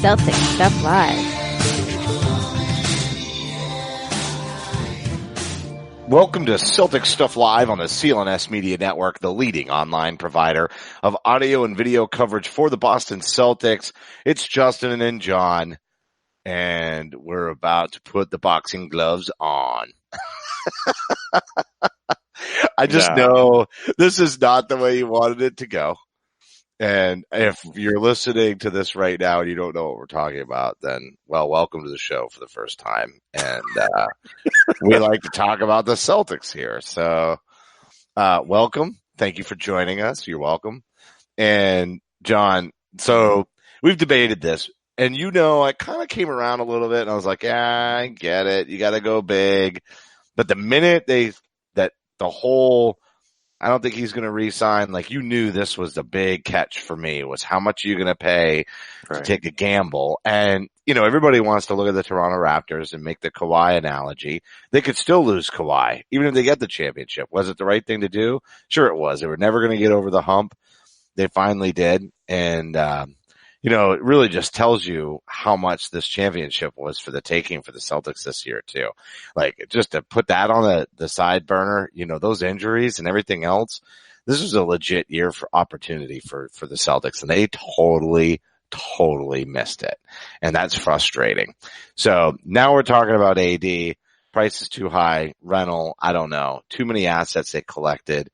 Celtics Stuff Live. Welcome to Celtics Stuff Live on the CLNS Media Network, the leading online provider of audio and video coverage for the Boston Celtics. It's Justin and John, and we're about to put the boxing gloves on. I just know this is not the way you wanted it to go. And if you're listening to this right now and you don't know what we're talking about, then, well, welcome to the show for the first time. And we like to talk about the Celtics here. So welcome. Thank you for joining us. You're welcome. And, John, so we've debated this. And, I kind of came around a little bit, and I was like, yeah, I get it. You got to go big. But the minute I don't think he's going to re-sign. Like, you knew this was the big catch for me, was how much are you going to pay to take a gamble? And, everybody wants to look at the Toronto Raptors and make the Kawhi analogy. They could still lose Kawhi, even if they get the championship. Was it the right thing to do? Sure it was. They were never going to get over the hump. They finally did. And, it really just tells you how much this championship was for the taking for the Celtics this year too. Like, just to put that on the side burner, those injuries and everything else, this was a legit year for opportunity for the Celtics, and they totally missed it. And that's frustrating. So now we're talking about AD. Price is too high. Rental, I don't know. Too many assets they collected.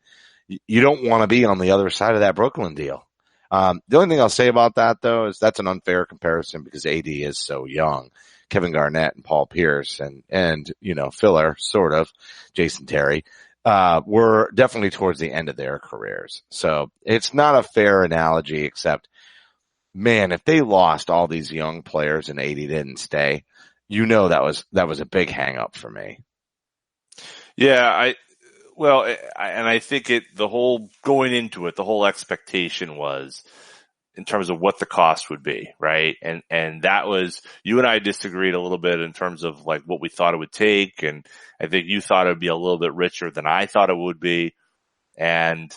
You don't want to be on the other side of that Brooklyn deal. The only thing I'll say about that, though, is that's an unfair comparison because AD is so young. Kevin Garnett and Paul Pierce and filler, sort of, Jason Terry, were definitely towards the end of their careers. So it's not a fair analogy, except, man, if they lost all these young players and AD didn't stay, that was a big hang up for me. Yeah, I think the whole going into it, the whole expectation was in terms of what the cost would be, right? And that was, you and I disagreed a little bit in terms of like what we thought it would take. And I think you thought it would be a little bit richer than I thought it would be. And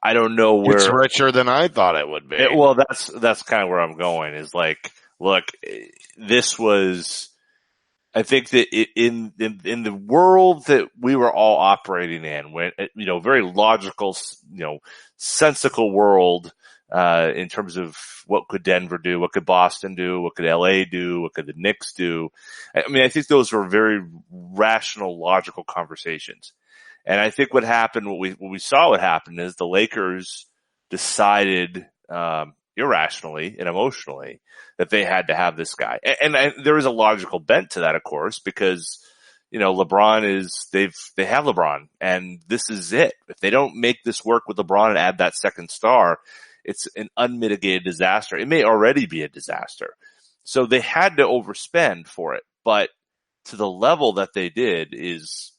I don't know where it's richer than I thought it would be. That's kind of where I'm going, is like, look, this was, I think that in the world that we were all operating in, when, very logical, sensical world, in terms of what could Denver do, what could Boston do, what could LA do, what could the Knicks do. I mean, I think those were very rational, logical conversations. And I think what happened, what we saw what happened is the Lakers decided, irrationally and emotionally, that they had to have this guy. And there is a logical bent to that, of course, because, LeBron they have LeBron, and this is it. If they don't make this work with LeBron and add that second star, it's an unmitigated disaster. It may already be a disaster. So they had to overspend for it, but to the level that they did is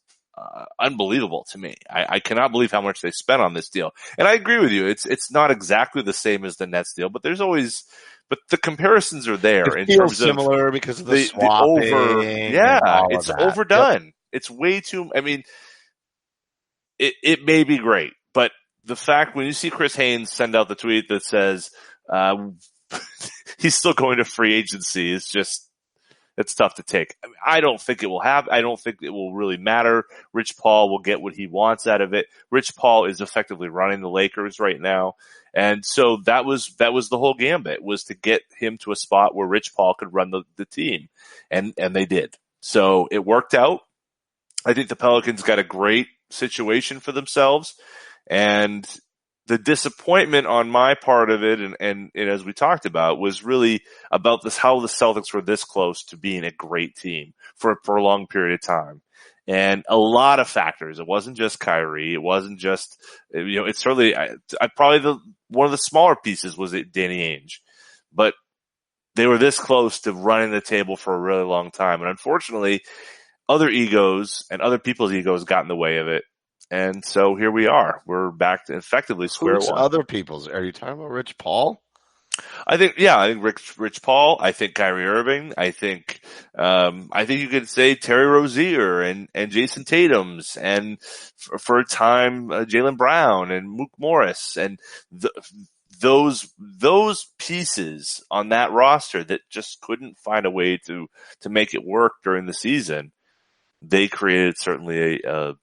unbelievable to me. I cannot believe how much they spent on this deal. And I agree with you. It's not exactly the same as the Nets deal, but but the comparisons are there. It feels similar because of the swapping. It's overdone. Yep. It's way too, it may be great, but the fact when you see Chris Haynes send out the tweet that says, he's still going to free agency, is just, it's tough to take. I don't think it will I don't think it will really matter. Rich Paul will get what he wants out of it. Rich Paul is effectively running the Lakers right now. And so that was the whole gambit, was to get him to a spot where Rich Paul could run the team. And they did. So it worked out. I think the Pelicans got a great situation for themselves. And the disappointment on my part of it, and as we talked about, was really about how the Celtics were this close to being a great team for a long period of time. And a lot of factors. It wasn't just Kyrie. It wasn't just, it's certainly, probably one of the smaller pieces was Danny Ainge. But they were this close to running the table for a really long time. And unfortunately, other egos and other people's egos got in the way of it. And so here we are. We're back to effectively square one. Other people's? Are you talking about Rich Paul? I think Rich Paul. I think Kyrie Irving. I think you could say Terry Rozier and Jason Tatum's, and for a time, Jaylen Brown and Mook Morris, and those pieces on that roster that just couldn't find a way to make it work during the season, they created certainly a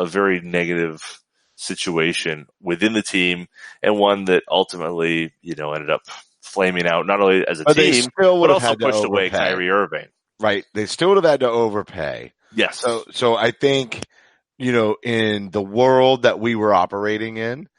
very negative situation within the team, and one that ultimately, ended up flaming out not only as a But they team, still would but have also had to pushed away overpay. Kyrie Irving. Right. They still would have had to overpay. Yes. So I think, in the world that we were operating in,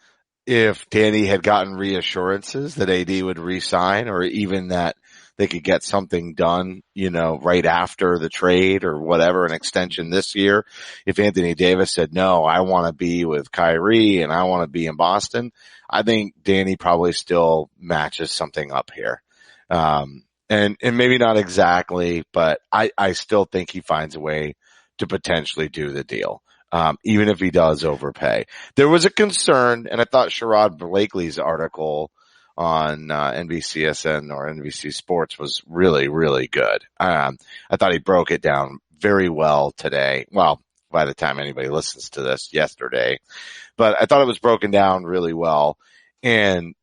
if Danny had gotten reassurances that AD would re-sign, or even that they could get something done, right after the trade or whatever, an extension this year. If Anthony Davis said, no, I want to be with Kyrie and I want to be in Boston, I think Danny probably still matches something up here. And maybe not exactly, but I still think he finds a way to potentially do the deal. Even if he does overpay. There was a concern, and I thought Sherrod Blakely's article on NBCSN or NBC Sports was really, really good. I thought he broke it down very well today. Well, by the time anybody listens to this, yesterday. But I thought it was broken down really well. And,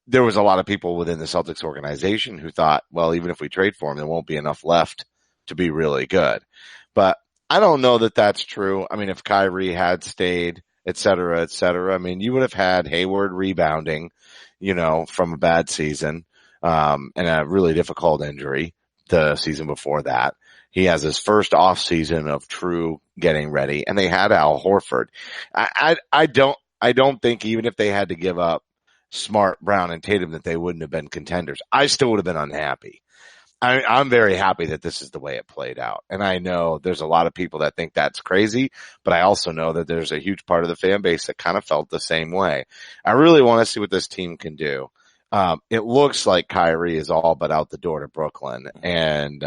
there was a lot of people within the Celtics organization who thought, well, even if we trade for him, there won't be enough left to be really good. But I don't know that that's true. I mean, if Kyrie had stayed, et cetera, you would have had Hayward rebounding, from a bad season, and a really difficult injury the season before that. He has his first off season of true getting ready, and they had Al Horford. I don't think even if they had to give up Smart, Brown, and Tatum that they wouldn't have been contenders. I still would have been unhappy. I'm very happy that this is the way it played out. And I know there's a lot of people that think that's crazy, but I also know that there's a huge part of the fan base that kind of felt the same way. I really want to see what this team can do. It looks like Kyrie is all but out the door to Brooklyn. And,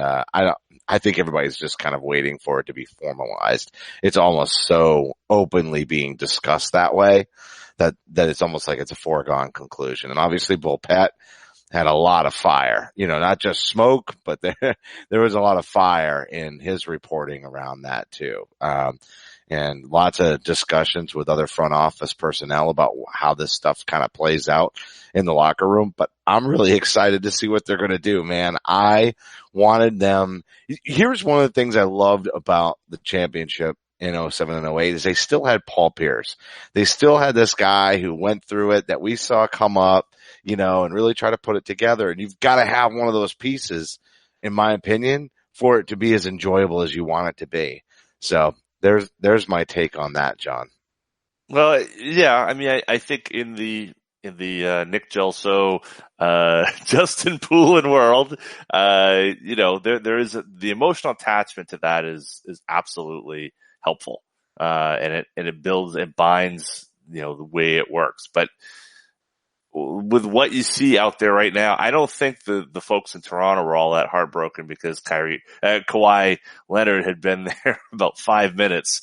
I think everybody's just kind of waiting for it to be formalized. It's almost so openly being discussed that way that it's almost like it's a foregone conclusion. And obviously Bull Pet had a lot of fire, not just smoke, but there was a lot of fire in his reporting around that too. And lots of discussions with other front office personnel about how this stuff kind of plays out in the locker room. But I'm really excited to see what they're going to do, man. I wanted them. Here's one of the things I loved about the championship in 07 and 08 is they still had Paul Pierce. They still had this guy who went through it that we saw come up, and really try to put it together. And you've got to have one of those pieces, in my opinion, for it to be as enjoyable as you want it to be. So there's my take on that, John. Well, yeah, I mean, I think in the Nick Gelso, Justin Poulin world, there is the emotional attachment to that is absolutely helpful. And it builds, it binds, the way it works. But with what you see out there right now, I don't think the folks in Toronto were all that heartbroken because Kawhi Leonard had been there about 5 minutes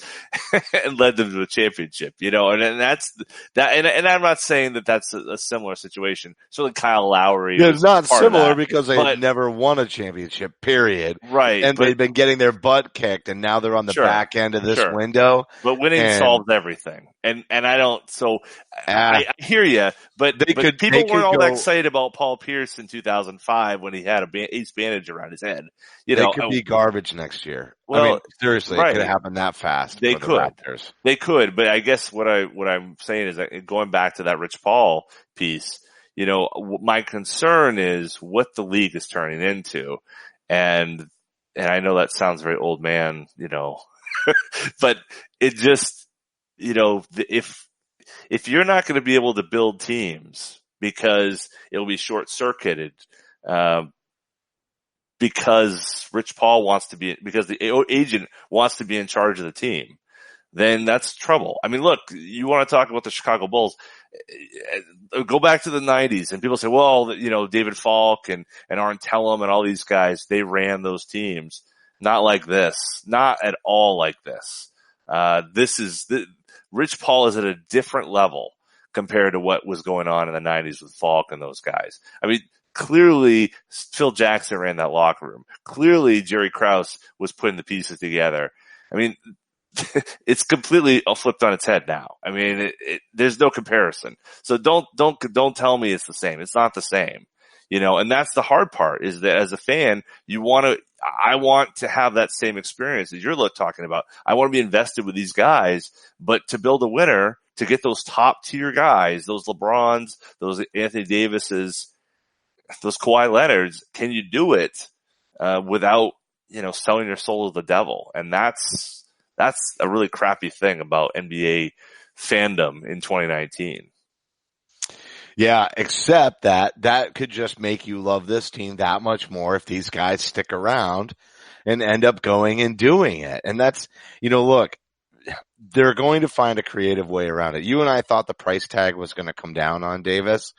and led them to a championship, and that's that. And I'm not saying that that's a similar situation. Certainly Kyle Lowry. Yeah, it's not similar that, because they had never won a championship, period. Right. And they've been getting their butt kicked, and now they're on the back end of this window. But winning solves everything. And I don't, so I hear you, but people weren't all that excited about Paul Pierce in 2005 when he had ace bandage around his head. They could be garbage next year. Well, I mean, seriously, it could have happened that fast. They for could. The Raptors. They could, but I guess what I'm saying is that going back to that Rich Paul piece, my concern is what the league is turning into. And I know that sounds very old man, but it just, if you're not going to be able to build teams because it'll be short circuited, because Rich Paul wants to be, because the agent wants to be in charge of the team, then that's trouble. I mean, look, you want to talk about the Chicago Bulls, go back to the 90s and people say, well, David Falk and Arn Tellem and all these guys, they ran those teams. Not like this. Not at all like this. Rich Paul is at a different level compared to what was going on in the 90s with Falk and those guys. I mean, clearly Phil Jackson ran that locker room. Clearly Jerry Krause was putting the pieces together. I mean, it's completely flipped on its head now. I mean, there's no comparison. So don't tell me it's the same. It's not the same, and that's the hard part is that as a fan, I want to have that same experience as you're talking about. I want to be invested with these guys, but to build a winner, to get those top tier guys, those LeBrons, those Anthony Davises, those Kawhi Leonards, can you do it, without, selling your soul to the devil? And that's a really crappy thing about NBA fandom in 2019. Yeah, except that could just make you love this team that much more if these guys stick around and end up going and doing it. And that's, look, they're going to find a creative way around it. You and I thought the price tag was going to come down on Davis,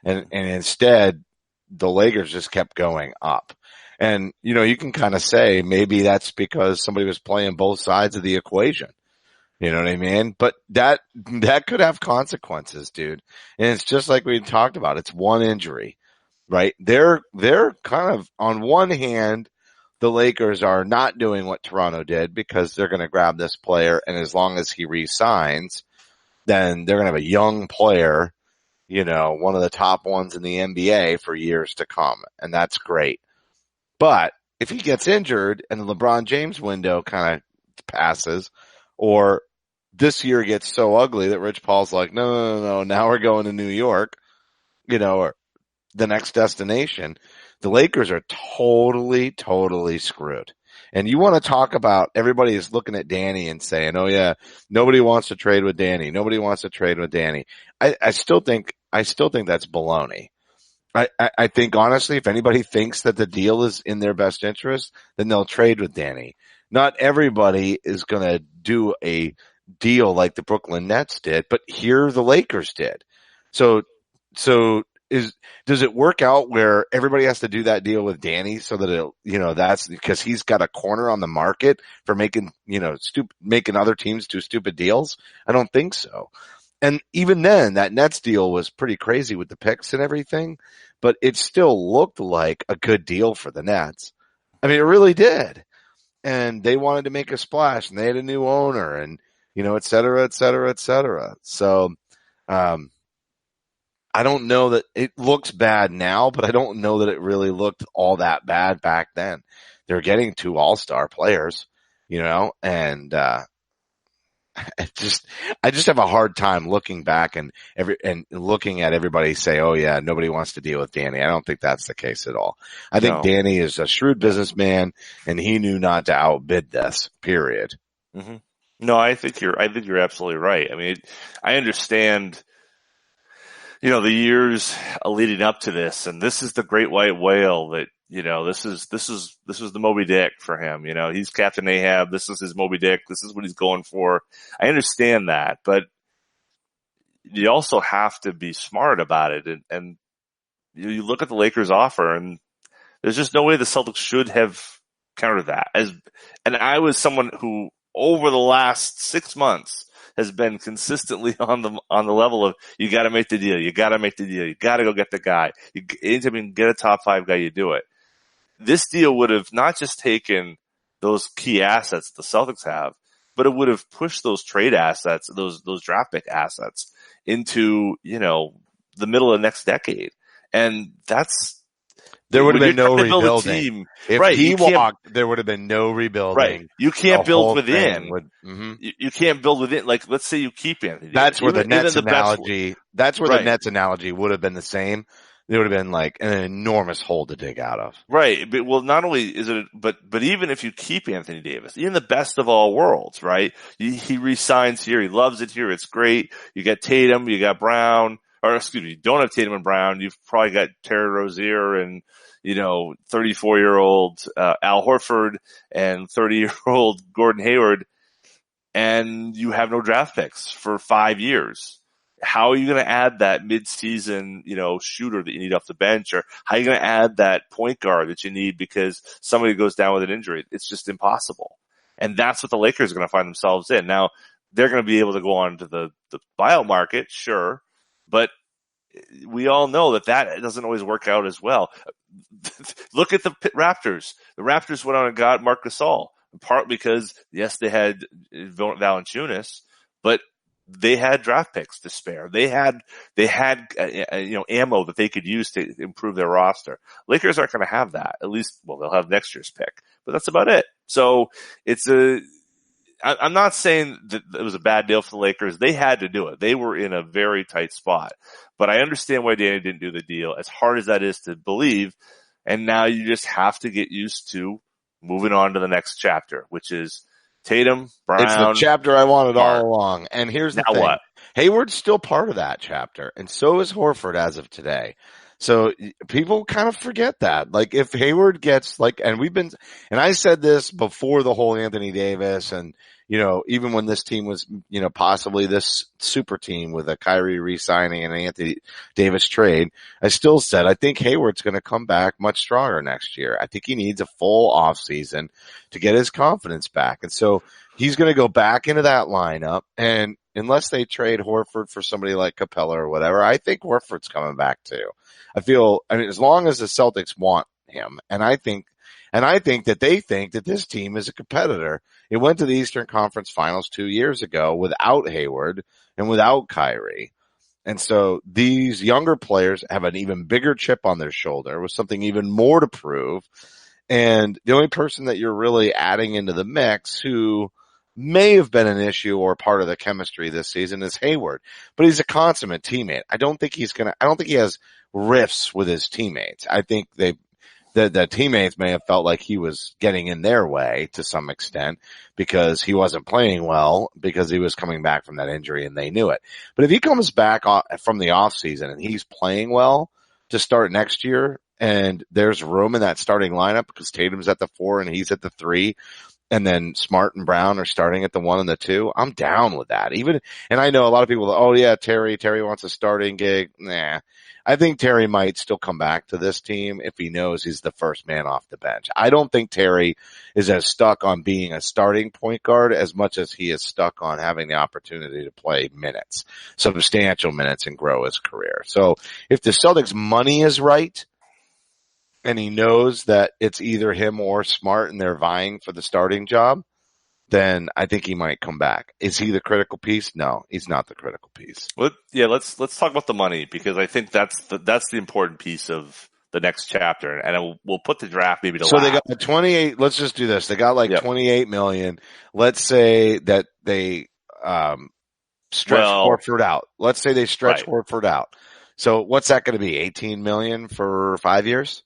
and instead the Lakers just kept going up. And, you can kind of say maybe that's because somebody was playing both sides of the equation. You know what I mean? But that could have consequences, dude. And it's just like we talked about. It's one injury, right? They're kind of, on one hand, the Lakers are not doing what Toronto did because they're going to grab this player, and as long as he re-signs, then they're going to have a young player, one of the top ones in the NBA for years to come. And that's great. But if he gets injured and the LeBron James window kind of passes, or this year gets so ugly that Rich Paul's like, no, now we're going to New York, or the next destination, the Lakers are totally, totally screwed. And you want to talk about, everybody is looking at Danny and saying, oh yeah, nobody wants to trade with Danny. Nobody wants to trade with Danny. I still think that's baloney. I think honestly, if anybody thinks that the deal is in their best interest, then they'll trade with Danny. Not everybody is going to do a deal like the Brooklyn Nets did, but here the Lakers did. So does it work out where everybody has to do that deal with Danny so that that's because he's got a corner on the market for making other teams do stupid deals? I don't think so. And even then, that Nets deal was pretty crazy with the picks and everything, but it still looked like a good deal for the Nets. I mean, it really did. And they wanted to make a splash, and they had a new owner, and, et cetera, et cetera, et cetera. So, I don't know that it looks bad now, but I don't know that it really looked all that bad back then. They're getting 2 all-star players, and, I just have a hard time looking back and looking at everybody say, oh yeah, nobody wants to deal with Danny. I don't think that's the case at all. I think Danny is a shrewd businessman, and he knew not to outbid this, period. Mm-hmm. No, I think you're absolutely right. I mean, I understand, the years leading up to this, and this is the great white whale that, this is the Moby Dick for him. He's Captain Ahab. This is his Moby Dick. This is what he's going for. I understand that, but you also have to be smart about it. And you look at the Lakers offer, and there's just no way the Celtics should have countered that. And I was someone who over the last 6 months has been consistently on the level of, you got to make the deal. You got to make the deal. You got to go get the guy. Anytime you can get a top 5 guy, you do it. This deal would have not just taken those key assets the Celtics have, but it would have pushed those trade assets, those draft pick assets into, the middle of the next decade. And there would have been no rebuilding. Team, if right, he walked, there would have been no rebuilding. Right. You can't build within. You can't build within. Like, let's say you keep Anthony. That's where the Nets analogy, the Nets analogy would have been the same. There would have been like an enormous hole to dig out of. Right. But, well, not only is it, but even if you keep Anthony Davis, even the best of all worlds, right? He re-signs here. He loves it here. It's great. You got Tatum, you got Brown, or excuse me, you don't have Tatum and Brown. You've probably got Terry Rozier and, 34-year-old, Al Horford and 30-year-old Gordon Hayward. And you have no draft picks for 5 years. How are you going to add that mid-season, shooter that you need off the bench? Or how are you going to add that point guard that you need because somebody goes down with an injury? It's just impossible. And that's what the Lakers are going to find themselves in. Now, they're going to be able to go on to the buyout market, sure. But we all know that doesn't always work out as well. Look at the Raptors. The Raptors went on and got Marc Gasol. in part because, yes, they had Valanciunas, but they had draft picks to spare. They had ammo that they could use to improve their roster. Lakers aren't going to have that. At least, well, they'll have next year's pick, but that's about it. So I'm not saying that it was a bad deal for the Lakers. They had to do it. They were in a very tight spot, but I understand why Danny didn't do the deal, as hard as that is to believe. And now you just have to get used to moving on to the next chapter, which is Tatum, Brown. It's the chapter I wanted Smart. all along. And here's the Now thing. what? Hayward's still part of that chapter, and so is Horford as of today. So people kind of forget that. Like if Hayward gets and I said this before the whole Anthony Davis and, even when this team was, possibly this super team with a Kyrie re-signing and an Anthony Davis trade, I still said I think Hayward's going to come back much stronger next year. I think he needs a full off season to get his confidence back. And so he's going to go back into that lineup, and unless they trade Horford for somebody like Capella or whatever, I think Horford's coming back too. As long as the Celtics want him, and I think that they think that this team is a competitor. It went to the Eastern Conference Finals 2 years ago without Hayward and without Kyrie. And so these younger players have an even bigger chip on their shoulder with something even more to prove. And the only person that you're really adding into the mix who may have been an issue or part of the chemistry this season is Hayward, but he's a consummate teammate. I don't think he has rifts with his teammates. I think the teammates may have felt like he was getting in their way to some extent because he wasn't playing well because he was coming back from that injury and they knew it. But if he comes back from the off season and he's playing well to start next year and there's room in that starting lineup because Tatum's at the 4 and he's at the 3, and then Smart and Brown are starting at the 1 and the 2, I'm down with that. And I know a lot of people, oh yeah, Terry wants a starting gig. Nah. I think Terry might still come back to this team if he knows he's the first man off the bench. I don't think Terry is as stuck on being a starting point guard as much as he is stuck on having the opportunity to play minutes, substantial minutes, and grow his career. So if the Celtics money is right, and he knows that it's either him or Smart and they're vying for the starting job, then I think he might come back. Is he the critical piece? No, he's not the critical piece. Well, yeah, let's talk about the money because I think that's the important piece of the next chapter, and we'll put the draft maybe to last. So they got the 28. Let's just do this. They got $28 million. Let's say that they stretch Horford out. Let's say they stretch Horford out. So what's that going to be? $18 million for 5 years?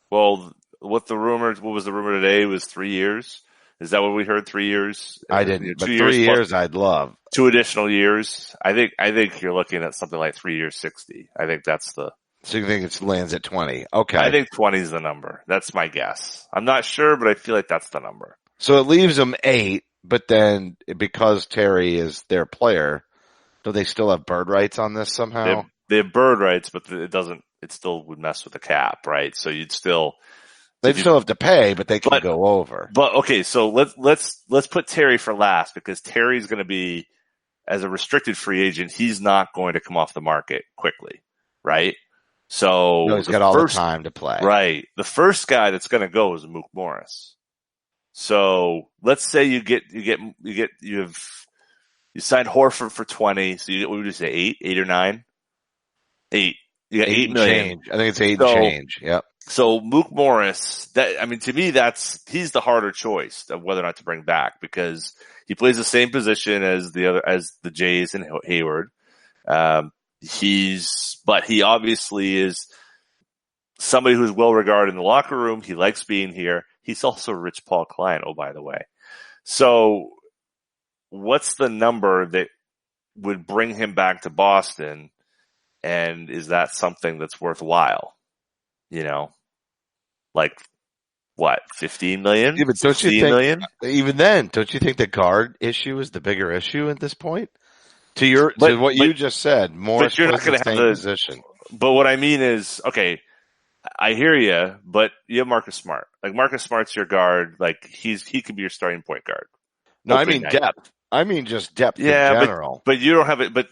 What was the rumor today was 3 years. Is that what we heard? 3 years? I didn't, but 3 years I'd love. 2 additional years. I think you're looking at something like 3 years, 60. I think that's the. So you think it lands at 20? Okay. I think 20 is the number. That's my guess. I'm not sure, but I feel like that's the number. So it leaves them 8, but then because Terry is their player, do they still have bird rights on this somehow? They have bird rights, but it still would mess with the cap, right? So they'd still have to pay, but they can go over. But okay, so let's put Terry for last because Terry's going to be, as a restricted free agent, he's not going to come off the market quickly, right? So he's got all the time to play. Right. The first guy that's going to go is Mook Morris. So let's say you signed Horford for 20. So what would you say, 8 or 9? 8. You got 8 million. Change. I think it's 8 change. Yep. So Mook Morris, to me, he's the harder choice of whether or not to bring back because he plays the same position as the Jays and Hayward. But he obviously is somebody who's well regarded in the locker room. He likes being here. He's also a Rich Paul client. Oh, by the way. So what's the number that would bring him back to Boston? And is that something that's worthwhile? Like what, 15 million? Yeah, but don't you think, even then, don't you think the guard issue is the bigger issue at this point? To what you just said, Morris you're not going to have the position. But what I mean is, okay, I hear you, but you have Marcus Smart. Like Marcus Smart's your guard. Like he could be your starting point guard. No, I mean depth. I mean just depth in general. But you don't have it. But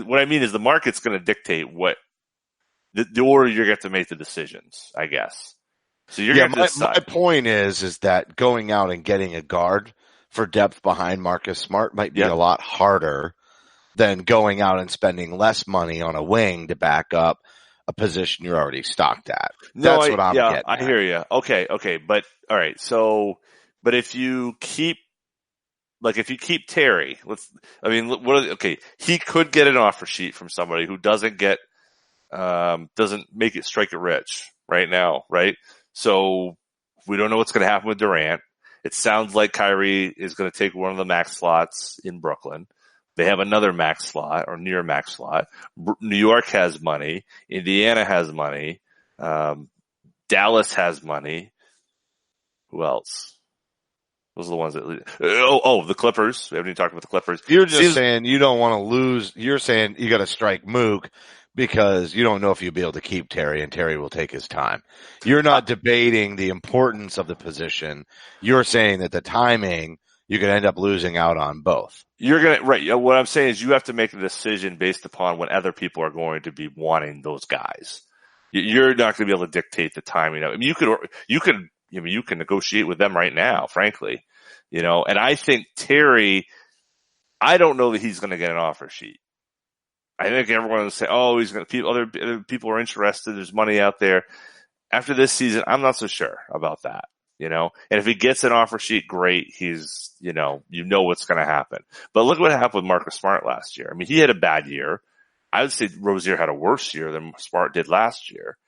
what I mean is the market's going to dictate what the order you're going to have to make the decisions, I guess. So you're going to my decide. point is that going out and getting a guard for depth behind Marcus Smart might be a lot harder than going out and spending less money on a wing to back up a position you're already stocked at. That's what I'm getting I at. hear you. Okay. But all right. So, but if you keep Terry, he could get an offer sheet from somebody who doesn't make it strike it rich right now, right? So we don't know what's going to happen with Durant. It sounds like Kyrie is going to take one of the max slots in Brooklyn. They have another max slot or near max slot. New York has money. Indiana has money. Dallas has money. Who else? Those are the ones that the Clippers. We haven't even talked about the Clippers. You're just saying you don't want to lose. You're saying you got to strike Mook because you don't know if you'll be able to keep Terry, and Terry will take his time. You're not debating the importance of the position. You're saying that the timing, you're going to end up losing out on both. Right. What I'm saying is you have to make a decision based upon when other people are going to be wanting those guys. You're not going to be able to dictate the timing. I mean, you can negotiate with them right now, frankly, and I think Terry, I don't know that he's going to get an offer sheet. I think everyone will say, oh, he's going to, other people are interested. There's money out there. After this season, I'm not so sure about that, and if he gets an offer sheet, great. He's, what's going to happen. But look what happened with Marcus Smart last year. I mean, he had a bad year. I would say Rozier had a worse year than Smart did last year.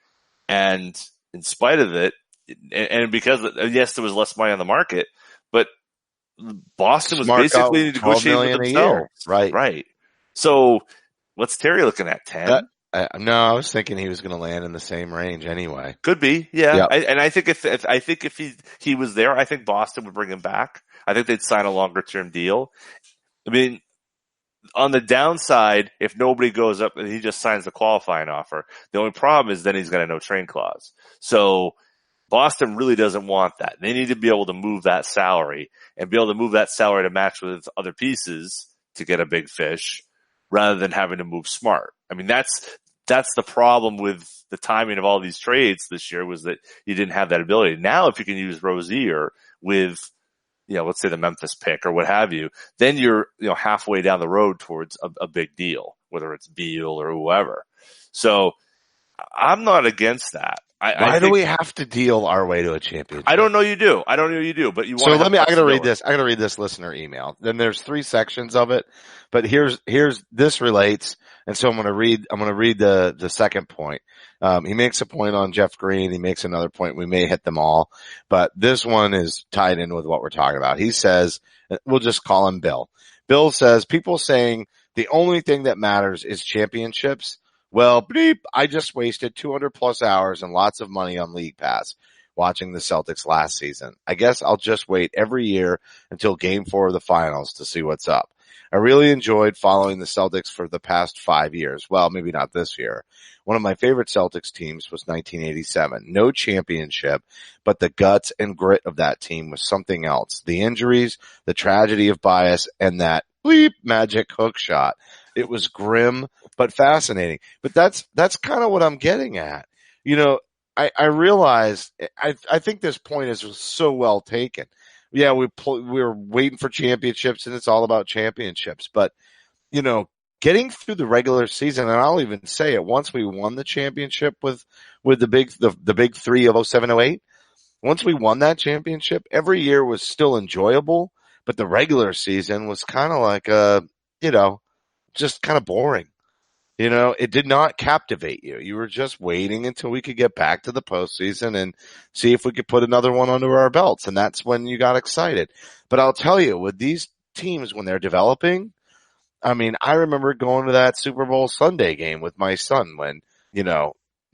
And in spite of it, and because, yes, there was less money on the market, but Boston was basically negotiating with themselves. Right. So what's Terry looking at? 10? No, I was thinking he was going to land in the same range anyway. Could be, yeah. Yep. I think if he was there, I think Boston would bring him back. I think they'd sign a longer term deal. I mean, on the downside, if nobody goes up and he just signs the qualifying offer, the only problem is then he's got a no trade clause. So Boston really doesn't want that. They need to be able to move that salary and be able to move that salary to match with other pieces to get a big fish rather than having to move Smart. I mean, that's the problem with the timing of all these trades this year, was that you didn't have that ability. Now, if you can use Rozier with, let's say the Memphis pick or what have you, then you're, halfway down the road towards a big deal, whether it's Beal or whoever. So I'm not against that. Why do we have to deal our way to a championship? I don't know you do, but you want to. So I gotta read this. I gotta read this listener email. Then there's 3 sections of it, but here's this relates. And so I'm going to read the second point. He makes a point on Jeff Green. He makes another point. We may hit them all, but this one is tied in with what we're talking about. He says, we'll just call him Bill. Bill says, people saying the only thing that matters is championships. Well, bleep, I just wasted 200 plus hours and lots of money on League Pass watching the Celtics last season. I guess I'll just wait every year until game 4 of the finals to see what's up. I really enjoyed following the Celtics for the past 5 years. Well, maybe not this year. One of my favorite Celtics teams was 1987. No championship, but the guts and grit of that team was something else. The injuries, the tragedy of bias, and that bleep magic hook shot. It was grim, but fascinating. But that's kind of what I'm getting at. I realize, I think this point is so well taken. Yeah, we're waiting for championships and it's all about championships. But, getting through the regular season, and I'll even say it, once we won the championship with the big 3 of 07-08, once we won that championship, every year was still enjoyable, but the regular season was kind of like just kind of boring. It did not captivate you. You were just waiting until we could get back to the postseason and see if we could put another one under our belts. And that's when you got excited. But I'll tell you, with these teams, when they're developing, I mean, I remember going to that Super Bowl Sunday game with my son when,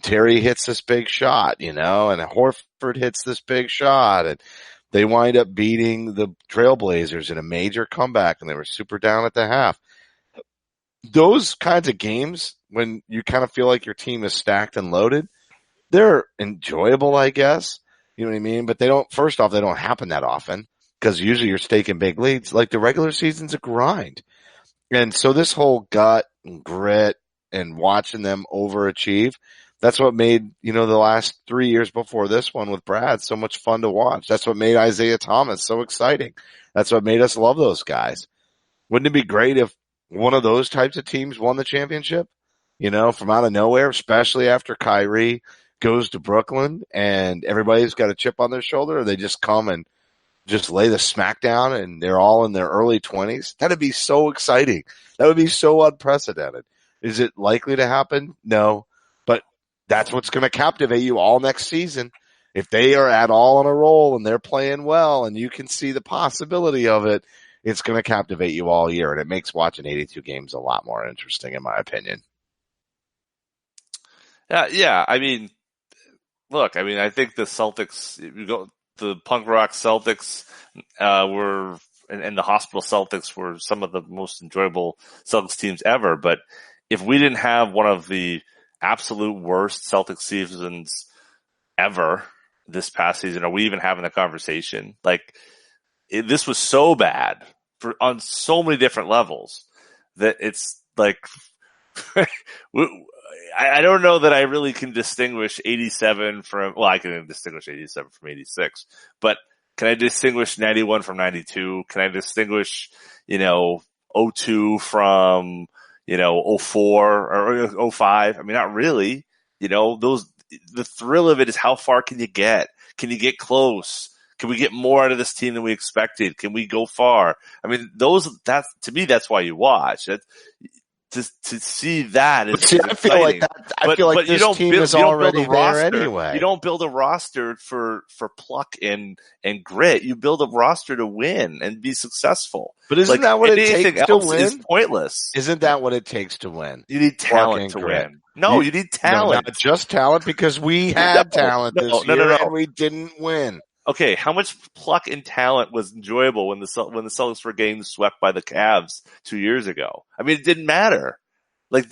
Terry hits this big shot, and Horford hits this big shot, and they wind up beating the Trailblazers in a major comeback, and they were super down at the half. Those kinds of games, when you kind of feel like your team is stacked and loaded, they're enjoyable, I guess. You know what I mean? But they don't happen that often, because usually you're staking big leads. Like, the regular season's a grind. And so this whole gut and grit and watching them overachieve, That's what made, the last 3 years before this one with Brad so much fun to watch. That's what made Isaiah Thomas so exciting. That's what made us love those guys. Wouldn't it be great if one of those types of teams won the championship, from out of nowhere, especially after Kyrie goes to Brooklyn and everybody's got a chip on their shoulder, or they just come and just lay the smack down and they're all in their early 20s? That'd be so exciting. That would be so unprecedented. Is it likely to happen? No, but that's what's going to captivate you all next season. If they are at all on a roll and they're playing well and you can see the possibility of it, it's going to captivate you all year. And it makes watching 82 games a lot more interesting, in my opinion. Yeah. I mean, look, I think the Celtics, the punk rock Celtics, were, and the hospital Celtics were some of the most enjoyable Celtics teams ever. But if we didn't have one of the absolute worst Celtics seasons ever this past season, are we even having the conversation? This was so bad on so many different levels that it's like, I don't know that I really can distinguish 87 from, well, I can distinguish 87 from 86, but can I distinguish 91 from 92? Can I distinguish, 02 from, 04 or 05? Not really. The thrill of it is how far can you get? Can you get close? Can we get more out of this team than we expected? Can we go far? To me, that's why you watch. To see that is I feel like that. I feel like this team is already there anyway. You don't build a roster for pluck and grit. You build a roster to win and be successful. But isn't that what it takes to win? Is pointless. Isn't that what it takes to win? You need talent to win. No, you need talent. No, not just talent, because we had talent this year and we didn't win. Okay, how much pluck and talent was enjoyable when the Celtics were getting swept by the Cavs 2 years ago? It didn't matter. That's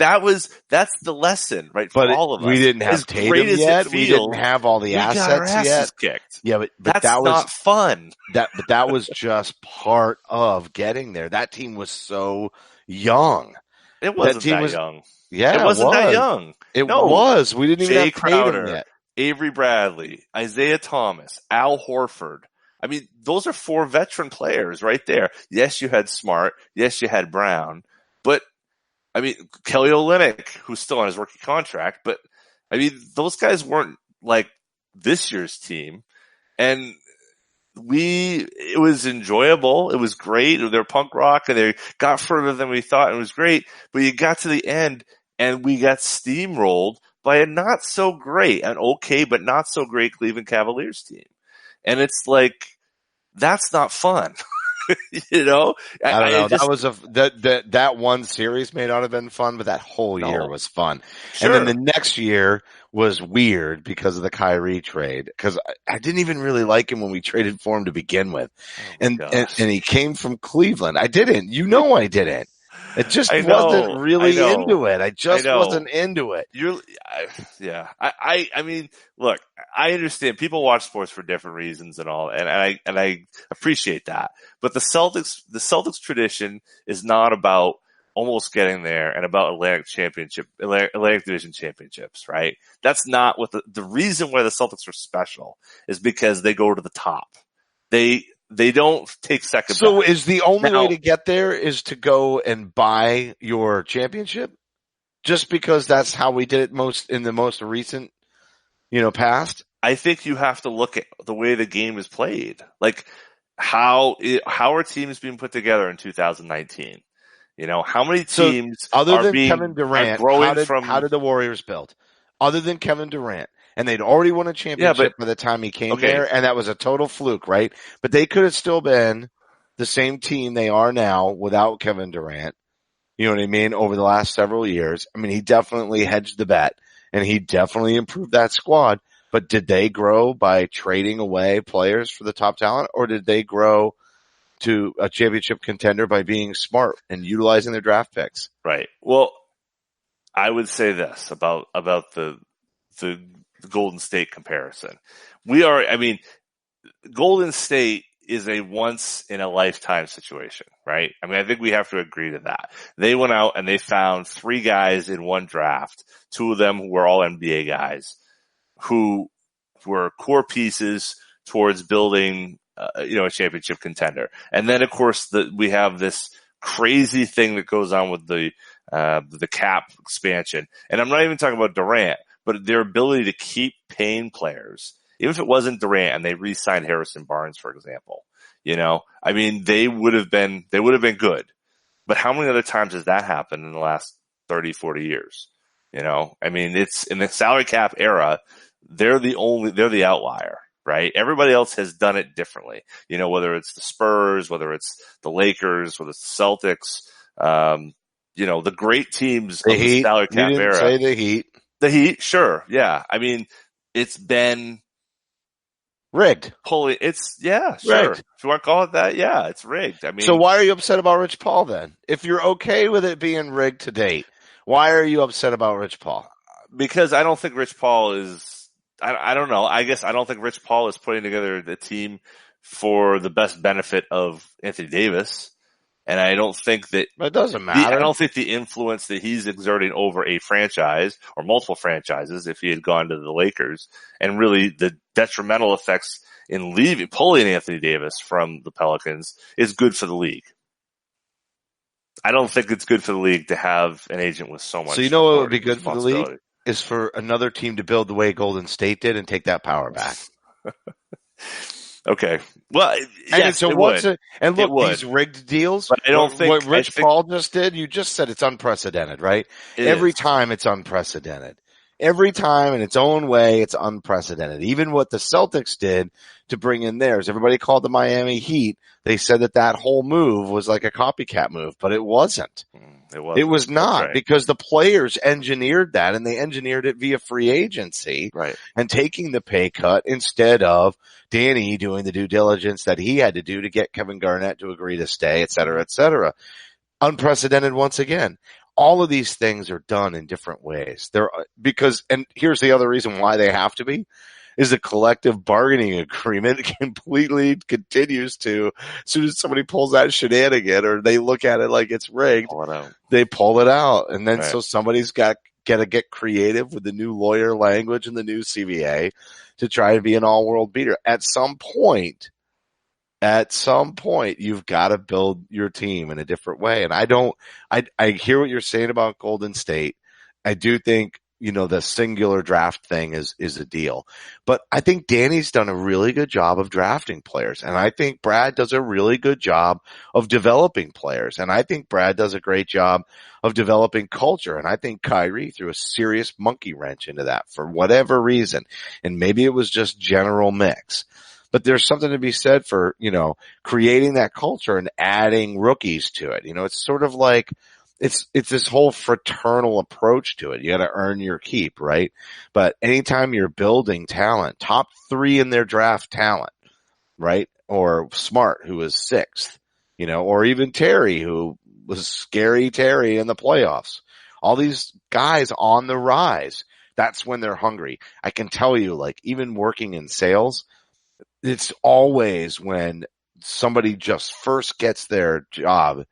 the lesson, right? For all of us. We didn't have Tatum yet. We didn't have all the assets got our asses yet. Kicked. Yeah, but that's that was not fun. But that was just part of getting there. That team was so young. It wasn't that young. Yeah, it wasn't that young. It was. We didn't even have Crowder, Tatum yet. Avery Bradley, Isaiah Thomas, Al Horford. Those are 4 veteran players right there. Yes, you had Smart. Yes, you had Brown. But, Kelly Olynyk, who's still on his rookie contract. But, those guys weren't like this year's team. And it was enjoyable. It was great. They were punk rock and they got further than we thought. And it was great. But you got to the end and we got steamrolled by a not so great, an okay but not so great Cleveland Cavaliers team. And it's like, that's not fun. I don't know. That one series may not have been fun, but that whole year was fun. Sure. And then the next year was weird because of the Kyrie trade. Because I didn't even really like him when we traded for him to begin with. And he came from Cleveland. I didn't. I didn't. It just wasn't really into it. I just wasn't into it. Look, I understand people watch sports for different reasons and all, and I appreciate that. But the Celtics tradition is not about almost getting there and about Atlantic Division championships, right? That's not what the reason why the Celtics are special is because they go to the top. They don't take second. So is the only way to get there is to go and buy your championship? Just because that's how we did it in the most recent, past? I think you have to look at the way the game is played. How are teams being put together in 2019? How many teams other than Kevin Durant, how did the Warriors build? Other than Kevin Durant. And they'd already won a championship by the time he came there, and that was a total fluke, right? But they could have still been the same team they are now without Kevin Durant. You know what I mean? Over the last several years. He definitely hedged the bet, and he definitely improved that squad. But did they grow by trading away players for the top talent, or did they grow to a championship contender by being smart and utilizing their draft picks? Right. Well, I would say this about the Golden State comparison. Golden State is a once in a lifetime situation, right? I mean, I think we have to agree to that. They went out and they found 3 guys in one draft, 2 of them who were all NBA guys who were core pieces towards building, a championship contender. And then of course we have this crazy thing that goes on with the cap expansion. And I'm not even talking about Durant, but their ability to keep paying players. Even if it wasn't Durant and they re-signed Harrison Barnes, for example, I mean, they would have been good. But how many other times has that happened in the last 30, 40 years? I mean, it's in the salary cap era, they're the outlier, right? Everybody else has done it differently. Whether it's the Spurs, whether it's the Lakers, whether it's the Celtics, the great teams of the salary cap era. You didn't say the Heat. The Heat, sure. Yeah. I mean, it's been rigged. Sure. Rigged. If you want to call it that, yeah, it's rigged. I mean, so why are you upset about Rich Paul then? If you're okay with it being rigged to date, why are you upset about Rich Paul? Because I don't think Rich Paul is, I don't know. I guess I don't think Rich Paul is putting together the team for the best benefit of Anthony Davis. And I don't think that it doesn't matter. I don't think the influence that he's exerting over a franchise or multiple franchises, if he had gone to the Lakers, and really the detrimental effects in pulling Anthony Davis from the Pelicans is good for the league. I don't think it's good for the league to have an agent with so much. So what would be good for the league is for another team to build the way Golden State did and take that power back. Okay. Well, yes, so it would. And look, these rigged deals, but I don't think what Rich Paul just did, you just said it's unprecedented, right? Every time it's unprecedented. Every time in its own way, it's unprecedented. Even what the Celtics did to bring in theirs. Everybody called the Miami Heat. They said that whole move was like a copycat move, but it wasn't. It was not, because the players engineered that, and they engineered it via free agency, right? And taking the pay cut instead of Danny doing the due diligence that he had to do to get Kevin Garnett to agree to stay, et cetera, et cetera. Unprecedented once again. All of these things are done in different ways. And here's the other reason why they have to be, is the collective bargaining agreement completely continues to, as soon as somebody pulls that shenanigan or they look at it like it's rigged, they pull it out. And then so somebody's got to get creative with the new lawyer language and the new CBA to try to be an all-world beater. At some point, you've got to build your team in a different way. And I hear what you're saying about Golden State. I do think, the singular draft thing is a deal, but I think Danny's done a really good job of drafting players. And I think Brad does a really good job of developing players. And I think Brad does a great job of developing culture. And I think Kyrie threw a serious monkey wrench into that for whatever reason. And maybe it was just general mix. But there's something to be said for, creating that culture and adding rookies to it. It's sort of like, it's this whole fraternal approach to it. You got to earn your keep, right? But anytime you're building talent, top 3 in their draft talent, right? Or Smart, who was 6th, or even Terry, who was scary Terry in the playoffs. All these guys on the rise. That's when they're hungry. I can tell you, even working in sales, it's always when somebody just first gets their job,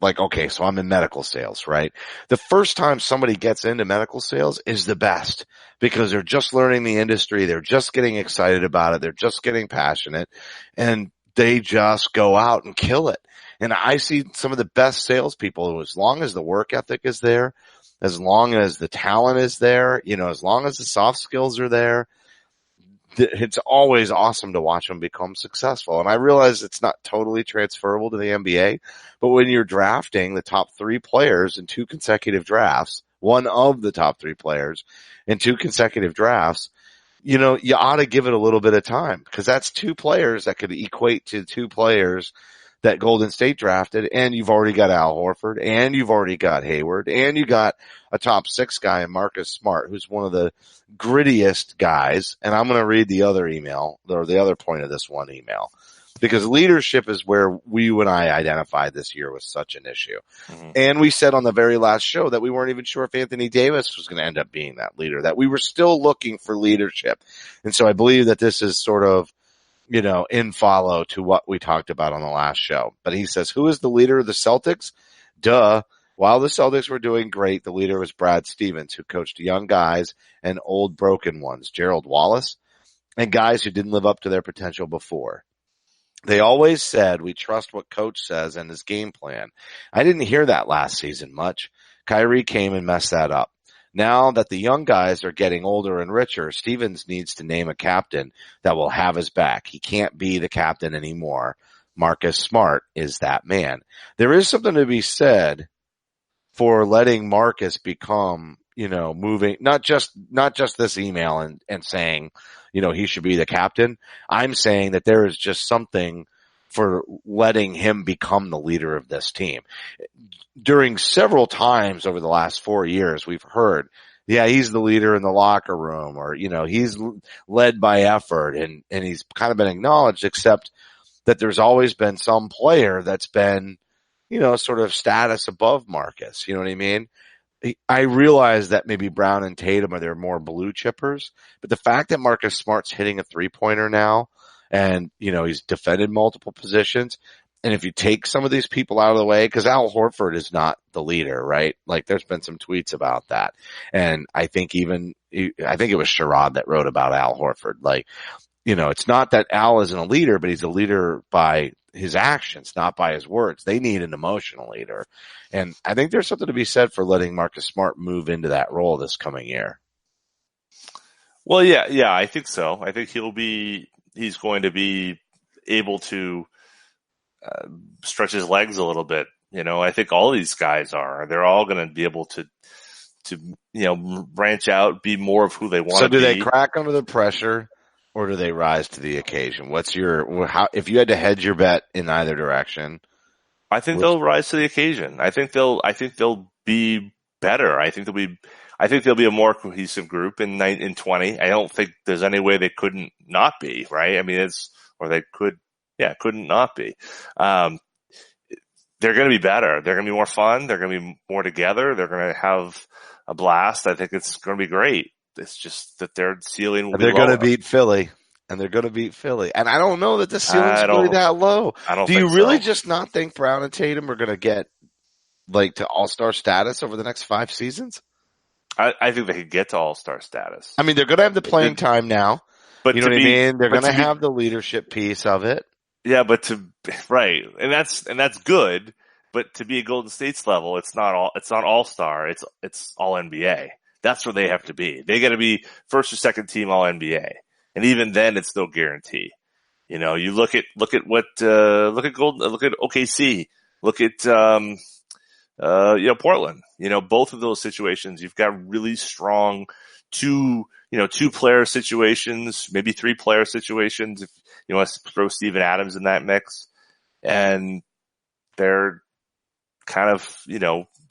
okay, so I'm in medical sales, right? The first time somebody gets into medical sales is the best because they're just learning the industry. They're just getting excited about it. They're just getting passionate, and they just go out and kill it. And I see some of the best salespeople, as long as the work ethic is there, as long as the talent is there, as long as the soft skills are there, it's always awesome to watch them become successful. And I realize it's not totally transferable to the NBA, but when you're drafting the top 3 players in 2 consecutive drafts, one of the top 3 players in 2 consecutive drafts, you ought to give it a little bit of time, because that's 2 players that could equate to 2 players that Golden State drafted, and you've already got Al Horford, and you've already got Hayward, and you got a top 6 guy in Marcus Smart, who's one of the grittiest guys. And I'm going to read the other email, or the other point of this one email, because leadership is where you and I identified this year was such an issue. Mm-hmm. And we said on the very last show that we weren't even sure if Anthony Davis was going to end up being that leader, that we were still looking for leadership. And so I believe that this is sort of in follow to what we talked about on the last show. But he says, who is the leader of the Celtics? Duh. While the Celtics were doing great, the leader was Brad Stevens, who coached young guys and old broken ones, Gerald Wallace, and guys who didn't live up to their potential before. They always said, we trust what coach says and his game plan. I didn't hear that last season much. Kyrie came and messed that up. Now that the young guys are getting older and richer, Stevens needs to name a captain that will have his back. He can't be the captain anymore. Marcus Smart is that man. There is something to be said for letting Marcus become, moving, not just this email and saying, he should be the captain. I'm saying that there is just something for letting him become the leader of this team. During several times over the last 4 years, we've heard, yeah, he's the leader in the locker room, or, he's led by effort, and he's kind of been acknowledged, except that there's always been some player that's been, sort of status above Marcus. You know what I mean? I realize that maybe Brown and Tatum are their more blue chippers, but the fact that Marcus Smart's hitting a 3-pointer now, and, he's defended multiple positions, and if you take some of these people out of the way, because Al Horford is not the leader, right? Like, there's been some tweets about that. And I think it was Sherrod that wrote about Al Horford. Like, it's not that Al isn't a leader, but he's a leader by his actions, not by his words. They need an emotional leader. And I think there's something to be said for letting Marcus Smart move into that role this coming year. Well, yeah, I think so. I think he's going to be able to stretch his legs a little bit. I think all these guys they're all going to be able to branch out, be more of who they want to be. So do they crack under the pressure, or do they rise to the occasion? If you had to hedge your bet in either direction? I think they'll rise to the occasion. I think they'll be better. I think they'll be a more cohesive group in 20. I don't think there's any way they couldn't not be, right? I mean, couldn't not be. They're going to be better. They're going to be more fun. They're going to be more together. They're going to have a blast. I think it's going to be great. It's just that their ceiling will be lower. They're going to beat Philly. And I don't know that the ceiling's really that low. Do you really just not think Brown and Tatum are going to get to all-star status over the next 5 seasons? I think they could get to all-star status. I mean, they're going to have the playing time now. But you know what I mean? They're going to have the leadership piece of it. Yeah, right. And that's good. But to be a Golden State's level, it's not all-star. It's all NBA. That's where they have to be. They got to be first or second team all NBA. And even then, it's no guarantee. You look at OKC, look at Portland. Both of those situations, you've got really strong two player situations, maybe 3-player situations. If you want to throw Steven Adams in that mix, and they're kind of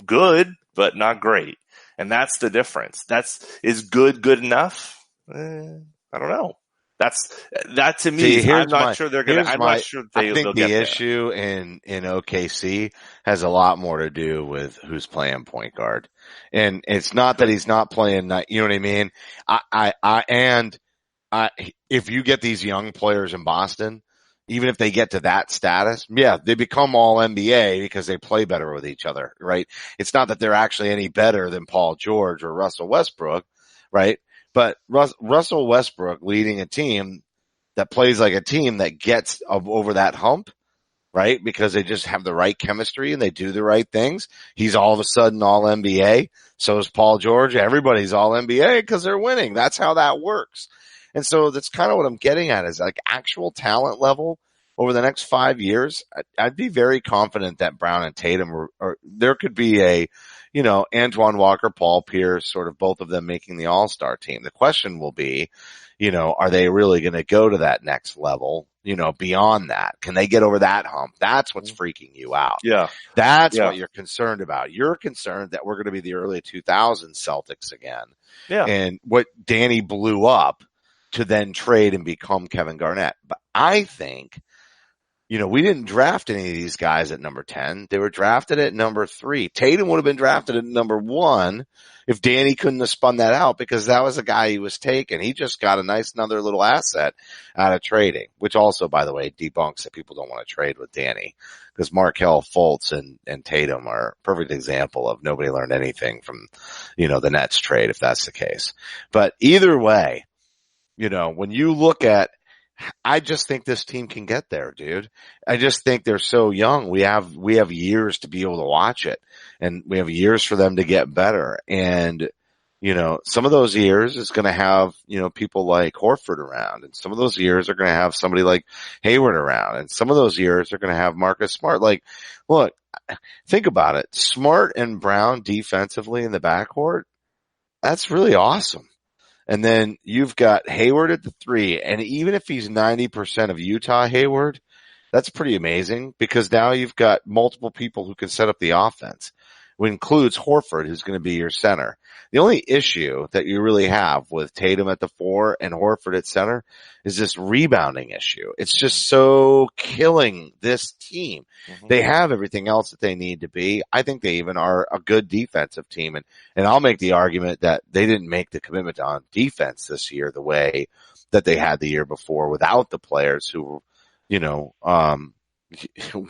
good, but not great. And that's the difference. Is good enough? I don't know. That to me. I'm not sure they're going to. I think the issue in OKC has a lot more to do with who's playing point guard, and it's not that he's not playing. You know what I mean? If you get these young players in Boston, even if they get to that status, yeah, they become all NBA because they play better with each other, right? It's not that they're actually any better than Paul George or Russell Westbrook, right? But Russell Westbrook leading a team that plays like a team that gets over that hump, right? Because they just have the right chemistry and they do the right things. He's all of a sudden all NBA. So is Paul George. Everybody's all NBA because they're winning. That's how that works. And so that's kind of what I'm getting at is actual talent level over the next 5 years. I'd be very confident that Brown and Tatum or there could be Antoine Walker, Paul Pierce, sort of both of them making the all-star team. The question will be, are they really going to go to that next level, beyond that? Can they get over that hump? That's what's freaking you out. Yeah. That's what you're concerned about. You're concerned that we're going to be the early 2000s Celtics again. Yeah. And what Danny blew up to then trade and become Kevin Garnett. But I think, we didn't draft any of these guys at number 10. They were drafted at number 3. Tatum would have been drafted at number 1 if Danny couldn't have spun that out, because that was a guy he was taking. He just got a nice another little asset out of trading, which also, by the way, debunks that people don't want to trade with Danny, because Markelle Fultz and Tatum are a perfect example of nobody learned anything from, the Nets trade, if that's the case. But either way, when you look at, I just think this team can get there, dude. I just think they're so young. We have years to be able to watch it, and we have years for them to get better. And, some of those years is going to have, people like Horford around, and some of those years are going to have somebody like Hayward around, and some of those years are going to have Marcus Smart. Like, look, think about it. Smart and Brown defensively in the backcourt, that's really awesome. And then you've got Hayward at the 3. And even if he's 90% of Utah Hayward, that's pretty amazing, because now you've got multiple people who can set up the offense, which includes Horford, who's going to be your center. The only issue that you really have with Tatum at the 4 and Horford at center is this rebounding issue. It's just so killing this team. Mm-hmm. They have everything else that they need to be. I think they even are a good defensive team. And I'll make the argument that they didn't make the commitment on defense this year the way that they had the year before without the players who,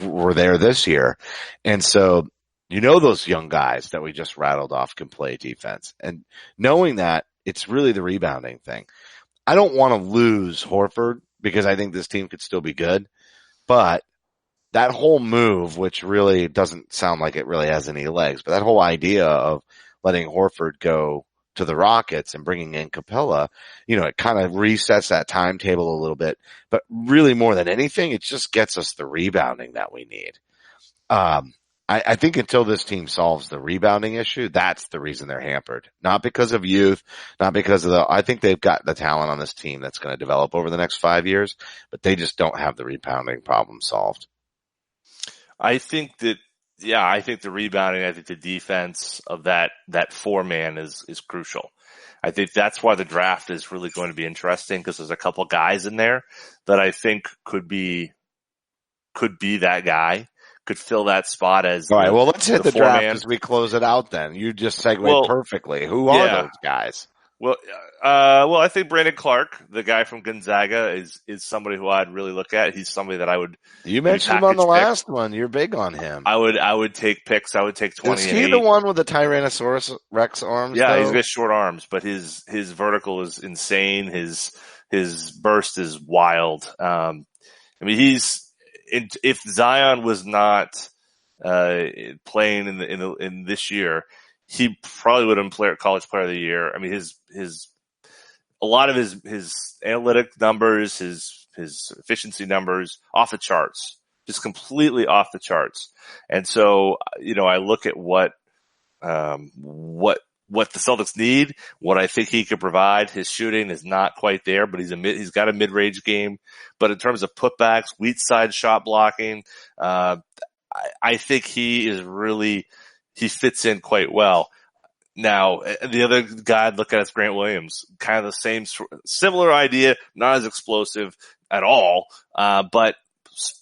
were there this year. And so, those young guys that we just rattled off can play defense. And knowing that, it's really the rebounding thing. I don't want to lose Horford, because I think this team could still be good. But that whole move, which really doesn't sound like it really has any legs, but that whole idea of letting Horford go to the Rockets and bringing in Capella, it kind of resets that timetable a little bit. But really, more than anything, it just gets us the rebounding that we need. I think until this team solves the rebounding issue, that's the reason they're hampered. Not because of youth, not because of I think they've got the talent on this team that's going to develop over the next 5 years, but they just don't have the rebounding problem solved. I think the rebounding, I think the defense of that 4-man is crucial. I think that's why the draft is really going to be interesting, because there's a couple guys in there that I think could be that guy. Could fill that spot as all right. Well, let's hit the draft man. As we close it out. Then you just segued perfectly. Who are those guys? Well, I think Brandon Clark, the guy from Gonzaga, is somebody who I'd really look at. He's somebody that I would. You mentioned him on the last one. You're big on him. I would take picks. I would take 20. Is he the one with the Tyrannosaurus Rex arms? Yeah, though? He's got short arms, but his vertical is insane. His burst is wild. If Zion was not playing in this year, he probably would have been college player of the year. I mean, a lot of his analytic numbers, his efficiency numbers off the charts, just completely off the charts. And so, I look at what the Celtics need, what I think he could provide. His shooting is not quite there, but he's got a mid-range game. But in terms of putbacks, weak side shot blocking, I think he fits in quite well. Now, the other guy I'd look at is Grant Williams, kind of the same, similar idea, not as explosive at all, but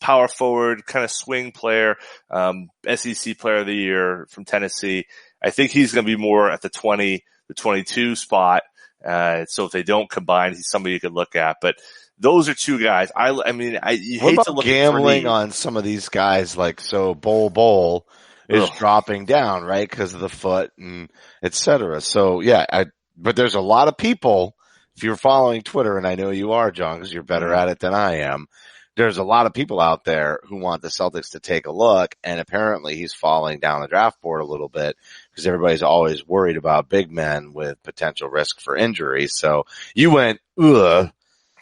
power forward, kind of swing player, SEC player of the year from Tennessee. I think he's going to be more at the 20, the 22 spot. So if they don't combine, he's somebody you could look at. But those are two guys. You hate to look gambling on some of these guys, like so Bol is dropping down, right, because of the foot and et cetera. So yeah, but there's a lot of people. If you're following Twitter, and I know you are, John, because you're better at it than I am. There's a lot of people out there who want the Celtics to take a look, and apparently he's falling down the draft board a little bit because everybody's always worried about big men with potential risk for injury. So you went, ugh.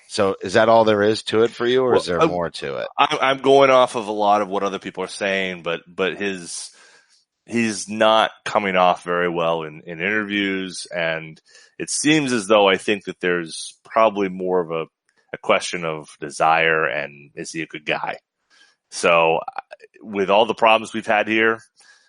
So is that all there is to it for you, or is there more to it? I'm going off of a lot of what other people are saying, but he's not coming off very well in interviews, and it seems as though I think that there's probably more of a question of desire and is he a good guy? So with all the problems we've had here,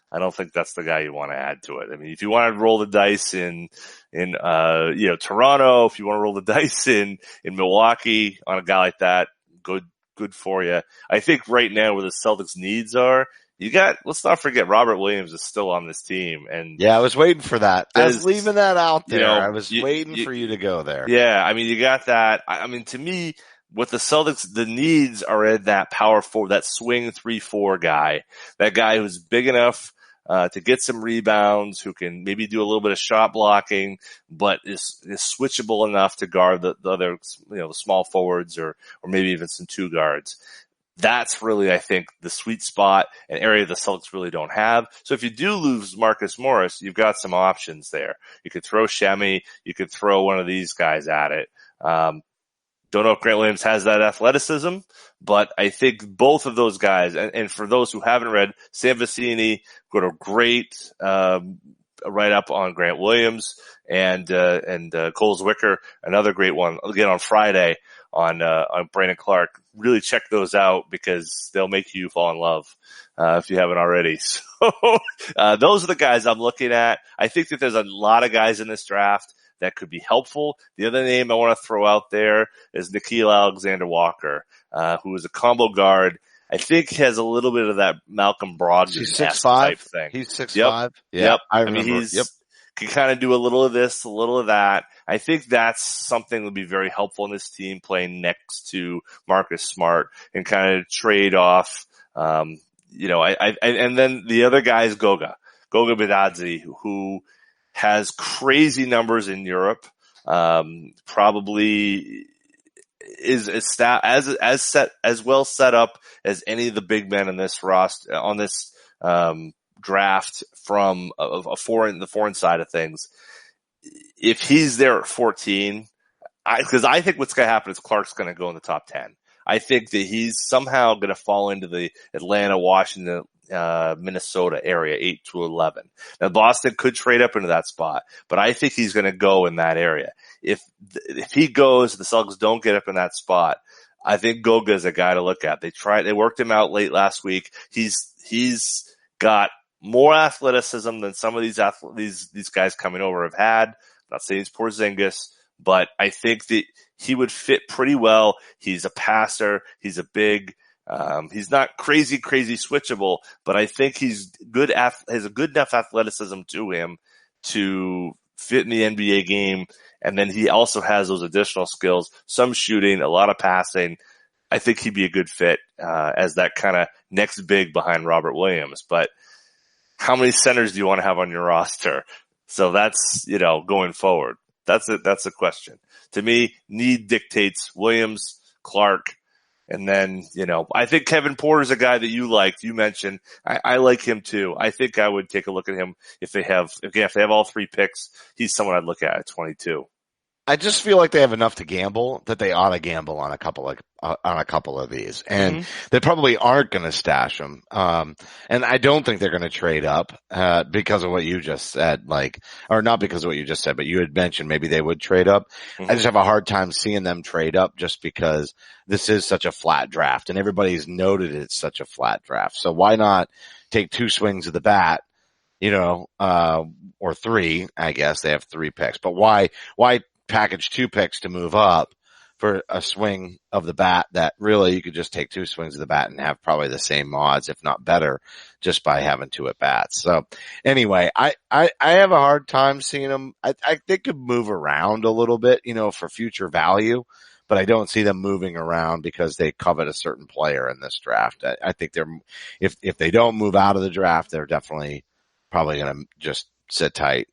I don't think that's the guy you want to add to it. I mean, if you want to roll the dice in Toronto, if you want to roll the dice in Milwaukee on a guy like that, go good for you. I think right now where the Celtics needs are, let's not forget Robert Williams is still on this team. And yeah, I was waiting for that. I was leaving that out there. I was waiting for you to go there. Yeah. I mean, you got that. I mean, to me, with the Celtics, the needs are in that power forward, that swing 3-4 guy, that guy who's big enough to get some rebounds, who can maybe do a little bit of shot blocking, but is switchable enough to guard the other, the small forwards or maybe even some two guards. That's really, I think, the sweet spot, an area the Celtics really don't have. So if you do lose Marcus Morris, you've got some options there. You could throw Shemi, you could throw one of these guys at it. Don't know if Grant Williams has that athleticism, but I think both of those guys, and for those who haven't read, Sam Vecini got a great write-up on Grant Williams, and Cole Zwicker, another great one, again on Friday on Brandon Clark. Really check those out because they'll make you fall in love if you haven't already. So those are the guys I'm looking at. I think that there's a lot of guys in this draft that could be helpful. The other name I want to throw out there is Nickeil Alexander-Walker, who is a combo guard. I think has a little bit of that Malcolm Brogdon type thing. He's 6'5". Yep. Yeah, yep. I remember. mean, can kind of do a little of this, a little of that. I think that's something that would be very helpful in this team, playing next to Marcus Smart and kind of trade off. And then the other guy is Goga Bitadze, who has crazy numbers in Europe. Probably is as well set up as any of the big men in this roster on this draft from the foreign side of things. If he's there at 14, because I think what's going to happen is Clark's going to go in the top 10. I think that he's somehow going to fall into the Atlanta, Washington, Minnesota area, 8 to 11. Now Boston could trade up into that spot, but I think he's going to go in that area. If he goes, the Celtics don't get up in that spot, I think Goga is a guy to look at. They worked him out late last week. He's got more athleticism than some of these guys coming over have had. I'm not saying he's Porzingis, but I think that he would fit pretty well. He's a passer. He's a big. He's not crazy switchable, but I think he's good. Has a good enough athleticism to him to fit in the NBA game. And then he also has those additional skills, some shooting, a lot of passing. I think he'd be a good fit, as that kind of next big behind Robert Williams. But how many centers do you want to have on your roster? So that's, going forward. That's a question. To me, need dictates Williams, Clark, and then, I think Kevin Porter's a guy that you liked. You mentioned. I like him too. I think I would take a look at him if they have all three picks. He's someone I'd look at 22. I just feel like they have enough to gamble that they ought to gamble on a couple of these, and they probably aren't going to stash them. And I don't think they're going to trade up because of what you just said, or not because of what you just said, but you had mentioned maybe they would trade up. I just have a hard time seeing them trade up just because this is such a flat draft, and everybody's noted it's such a flat draft. So why not take two swings of the bat? Or three. I guess they have 3 picks, but why package 2 picks to move up for a swing of the bat that really you could just take 2 swings of the bat and have probably the same odds, if not better, just by having 2 at bats. So anyway, I have a hard time seeing them. I think they could move around a little bit, for future value, but I don't see them moving around because they covet a certain player in this draft. I think if they don't move out of the draft, they're definitely probably going to just sit tight,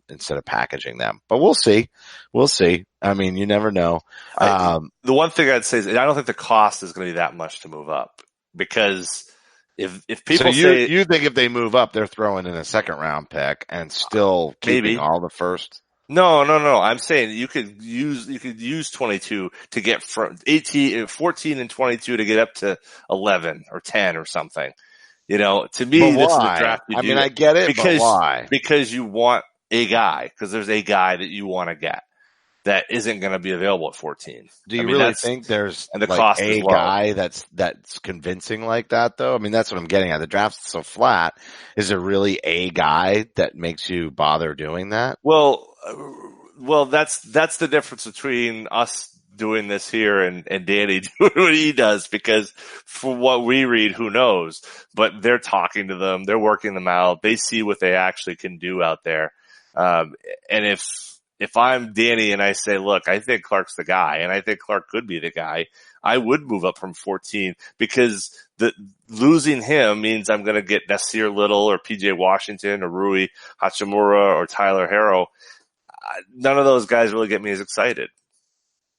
instead of packaging them, but we'll see. I mean, you never know. The one thing I'd say is I don't think the cost is going to be that much to move up, because if people say you think if they move up, they're throwing in a second round pick and still keeping all the first. No. I'm saying you could use 22 to get from 14 and 22 to get up to 11 or 10 or something. To me, this is the draft. I get it, but why? Because you want a guy, because there's a guy that you want to get that isn't going to be available at 14. Do you really think there's cost a guy that's convincing like that, though? I mean, that's what I'm getting at. The draft's so flat. Is there really a guy that makes you bother doing that? Well, that's the difference between us doing this here and Danny doing what he does, because for what we read, who knows, but they're talking to them. They're working them out. They see what they actually can do out there. And if I'm Danny and I say, look, I think Clark's the guy, and I think Clark could be the guy, I would move up from 14, because losing him means I'm going to get Nasir Little or PJ Washington or Rui Hachimura or Tyler Harrow. None of those guys really get me as excited.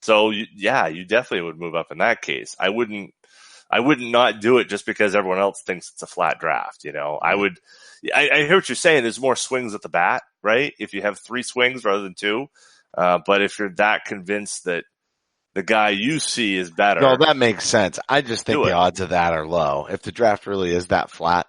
So you definitely would move up in that case. I wouldn't not do it just because everyone else thinks it's a flat draft. I hear what you're saying. There's more swings at the bat, right? If you have 3 swings rather than 2. But if you're that convinced that the guy you see is better. No, that makes sense. I just think the odds of that are low. If the draft really is that flat,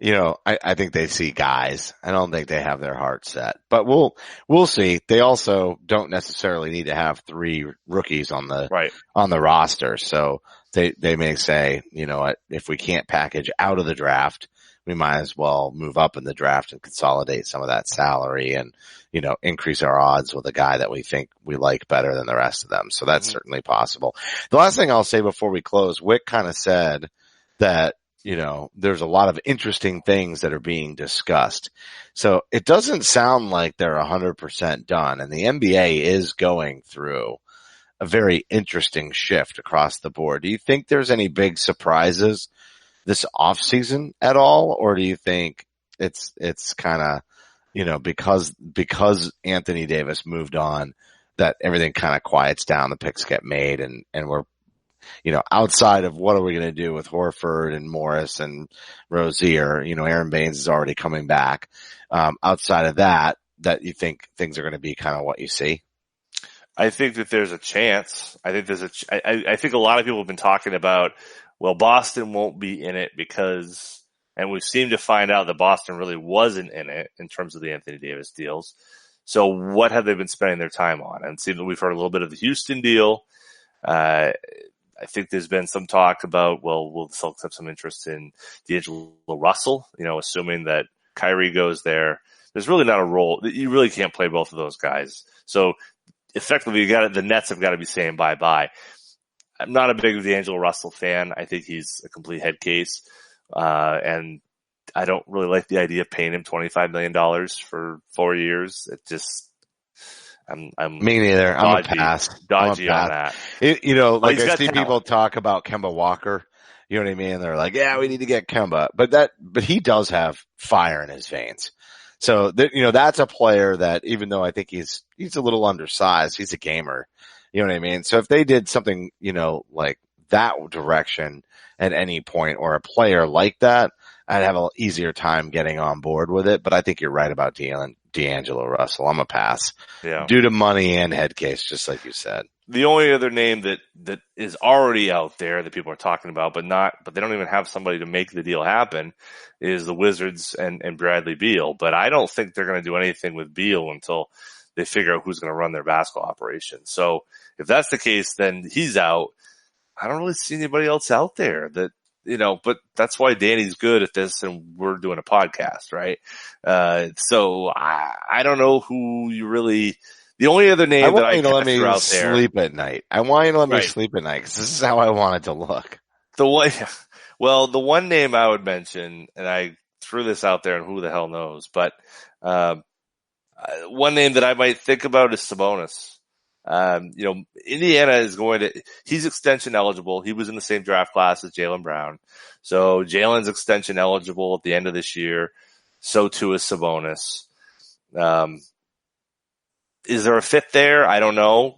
I think they see guys. I don't think they have their heart set, but we'll see. They also don't necessarily need to have 3 rookies on the roster. So they may say, you know what, if we can't package out of the draft, we might as well move up in the draft and consolidate some of that salary and, increase our odds with a guy that we think we like better than the rest of them. So that's certainly possible. The last thing I'll say before we close, Wick kind of said that, there's a lot of interesting things that are being discussed. So it doesn't sound like they're 100% done. And the NBA is going through a very interesting shift across the board. Do you think there's any big surprises this off season at all? Or do you think it's kind of, because Anthony Davis moved on, that everything kind of quiets down, the picks get made, and we're, outside of what are we going to do with Horford and Morris and Rozier, Aaron Baines is already coming back. Outside of that you think things are going to be kind of what you see? I think that there's a chance. I think a lot of people have been talking about, well, Boston won't be in it because, and we seem to find out that Boston really wasn't in it in terms of the Anthony Davis deals. So what have they been spending their time on? And it seems that we've heard a little bit of the Houston deal. I think there's been some talk about, well, will the Celtics have some interest in D'Angelo Russell, assuming that Kyrie goes there. There's really not a role. You really can't play both of those guys. So effectively, the Nets have got to be saying bye-bye. I'm not a big D'Angelo Russell fan. I think he's a complete head case. And I don't really like the idea of paying him $25 million for 4 years. It just, I'm me neither. I'm a pass. Dodgy on that. I see people talk about Kemba Walker. You know what I mean? They're like, yeah, we need to get Kemba, but he does have fire in his veins. So that's a player that, even though I think he's a little undersized, he's a gamer. You know what I mean? So if they did something, like that direction at any point, or a player like that, I'd have an easier time getting on board with it. But I think you're right about D'Angelo Russell. I'm a pass. Yeah. Due to money and head case, just like you said. The only other name that is already out there that people are talking about, but they don't even have somebody to make the deal happen, is the Wizards and Bradley Beal. But I don't think they're going to do anything with Beal until they figure out who's going to run their basketball operation. So if that's the case, then he's out. I don't really see anybody else out there that, but that's why Danny's good at this and we're doing a podcast, right? So I don't know who you really, the only other name that I let me out there. Sleep at night. I want you to let me sleep at night because this is how I want it to look. The one name I would mention, and I threw this out there and who the hell knows, but, one name that I might think about is Sabonis. Indiana is he's extension eligible. He was in the same draft class as Jaylen Brown. So Jaylen's extension eligible at the end of this year. So too is Sabonis. Is there a fit there? I don't know.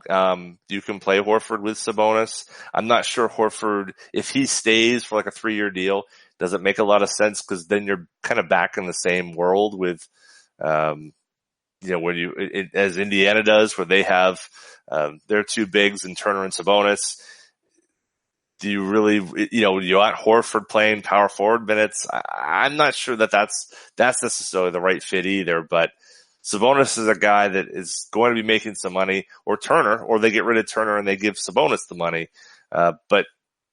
You can play Horford with Sabonis. I'm not sure Horford, if he stays for like a 3-year deal, doesn't make a lot of sense because then you're kind of back in the same world with, as Indiana does, where they have their 2 bigs in Turner and Sabonis. Do you really, you want Horford playing power forward minutes? I'm not sure that's necessarily the right fit either, but Sabonis is a guy that is going to be making some money, or Turner, or they get rid of Turner and they give Sabonis the money. But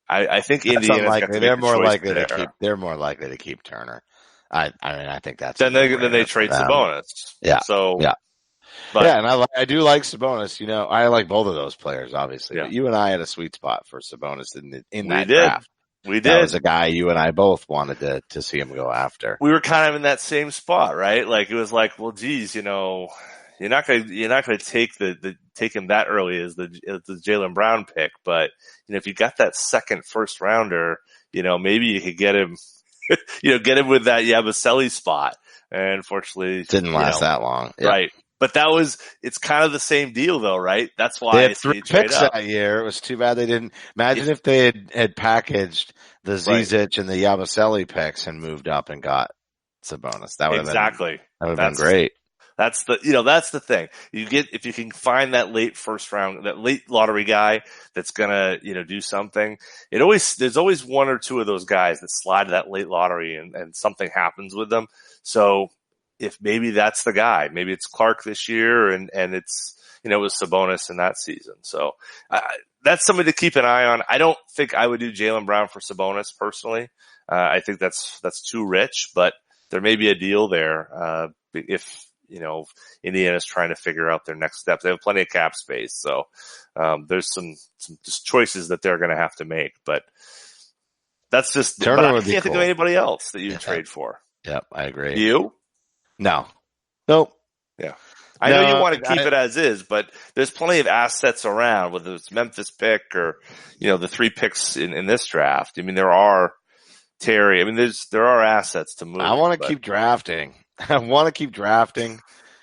I think Indiana's got to make they're more likely to keep. They're more likely to keep Turner. I think that's then they trade Sabonis. Yeah. So yeah. But yeah, and I do like Sabonis. I like both of those players, obviously. yeah, But you and I had a sweet spot for Sabonis in we that did. draft. We That did. was a guy you and I both wanted to see him go after. We were kind of in that same spot, right? Like it was like, well, geez, you're not gonna take him that early as the Jaylen Brown pick, but if you got that second first rounder, maybe you could get him, get him with that Yabusele spot. And unfortunately, Didn't last that long, yeah. Right? But it's kind of the same deal, though, right? That's why They I had say 3 trade picks up. that year. It was too bad they didn't. Imagine if they had packaged the Zizic and the Yabusele picks and moved up and got Sabonis. That would have been great. That's the thing. If you can find that late first round, that late lottery guy that's gonna, do something. There's always one or two of those guys that slide to that late lottery and something happens with them. So if maybe that's the guy, maybe it's Clark this year and it's, it was Sabonis in that season. So that's something to keep an eye on. I don't think I would do Jaylen Brown for Sabonis personally. I think that's too rich, but there may be a deal there. If, Indiana's trying to figure out their next steps. They have plenty of cap space. So, there's some just choices that they're going to have to make, but that's just, Turner but I would can't be think cool. of anybody else that you'd trade for. Yep. I agree. You? No. Nope. Yeah. I know you want to keep it as is, but there's plenty of assets around, whether it's Memphis pick or, the 3 picks in this draft. I mean, there are Terry. I mean, there are assets to move. I want to keep drafting. I want to keep drafting,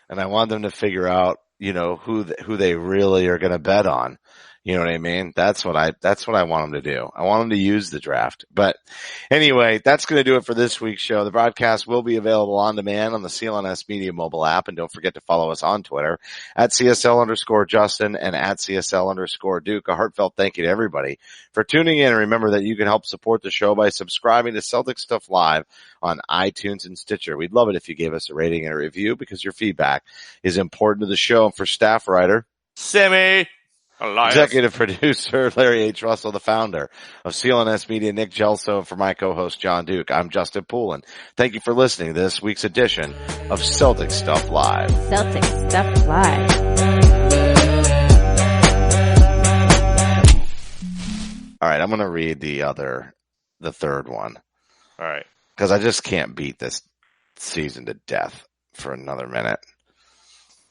and I want them to figure out, who they really are going to bet on. You know what I mean? That's what I want them to do. I want them to use the draft. But anyway, that's going to do it for this week's show. The broadcast will be available on demand on the CLNS Media mobile app. And don't forget to follow us on Twitter at CSL_Justin and at CSL_Duke. A heartfelt thank you to everybody for tuning in. And remember that you can help support the show by subscribing to Celtic Stuff Live on iTunes and Stitcher. We'd love it if you gave us a rating and a review because your feedback is important to the show. And for staff writer, Sammy. Elias. Executive producer Larry H. Russell, the founder of CLNS Media, Nick Gelso, and for my co-host John Duke, I'm Justin Poulin. Thank you for listening to this week's edition of Celtic Stuff Live. Celtic Stuff Live. All right, I'm going to read the third one. All right. Because I just can't beat this season to death for another minute.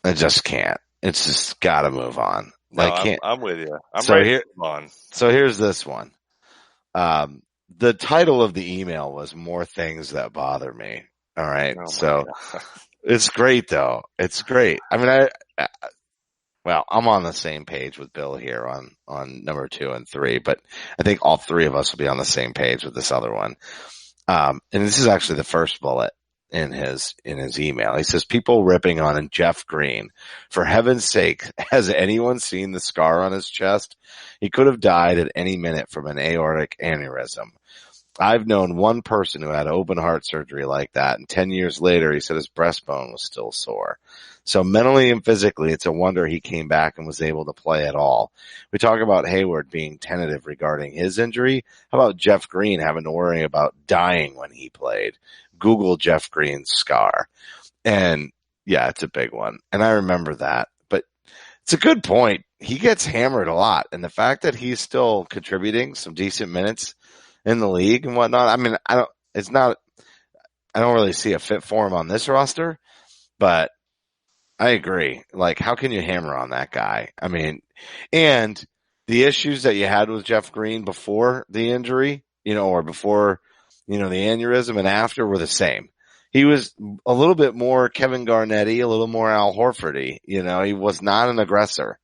I just can't. It's just got to move on. No, I'm with you. So here's this one. The title of the email was More Things That Bother Me. All right. So it's great though. It's great. I mean, I'm on the same page with Bill here on number 2 and 3, but I think all 3 of us will be on the same page with this other one. And this is actually the first bullet in his email. He says, people ripping on Jeff Green. For heaven's sake, has anyone seen the scar on his chest? He could have died at any minute from an aortic aneurysm. I've known one person who had open heart surgery like that, and 10 years later, he said his breastbone was still sore. So mentally and physically, it's a wonder he came back and was able to play at all. We talk about Hayward being tentative regarding his injury. How about Jeff Green having to worry about dying when he played? Google Jeff Green's scar. And yeah, it's a big one. And I remember that, but it's a good point. He gets hammered a lot. And the fact that he's still contributing some decent minutes in the league and whatnot. I mean, I don't really see a fit for him on this roster, but I agree. Like, how can you hammer on that guy? I mean, and the issues that you had with Jeff Green before the injury, or before, the aneurysm and after were the same. He was a little bit more Kevin Garnett-y, a little more Al Horford-y. He was not an aggressor.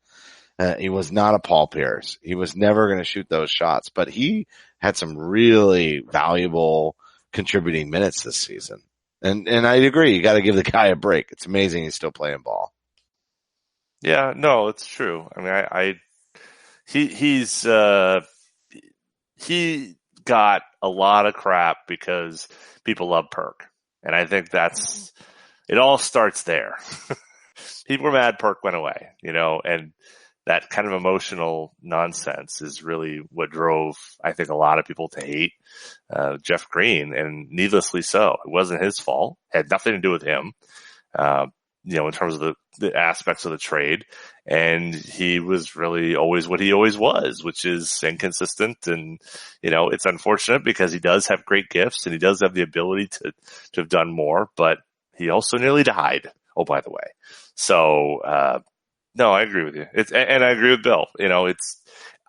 He was not a Paul Pierce. He was never going to shoot those shots, but he had some really valuable contributing minutes this season. And I agree. You got to give the guy a break. It's amazing he's still playing ball. Yeah, no, it's true. I mean, he got a lot of crap because people love Perk. And I think it all starts there. People were mad Perk went away, and that kind of emotional nonsense is really what drove, I think, a lot of people to hate Jeff Green, and needlessly so. It wasn't his fault. It had nothing to do with him. in terms of the aspects of the trade. And he was really always what he always was, which is inconsistent. And, it's unfortunate because he does have great gifts and he does have the ability to have done more, but he also nearly died. Oh, by the way. So, no, I agree with you. And I agree with Bill.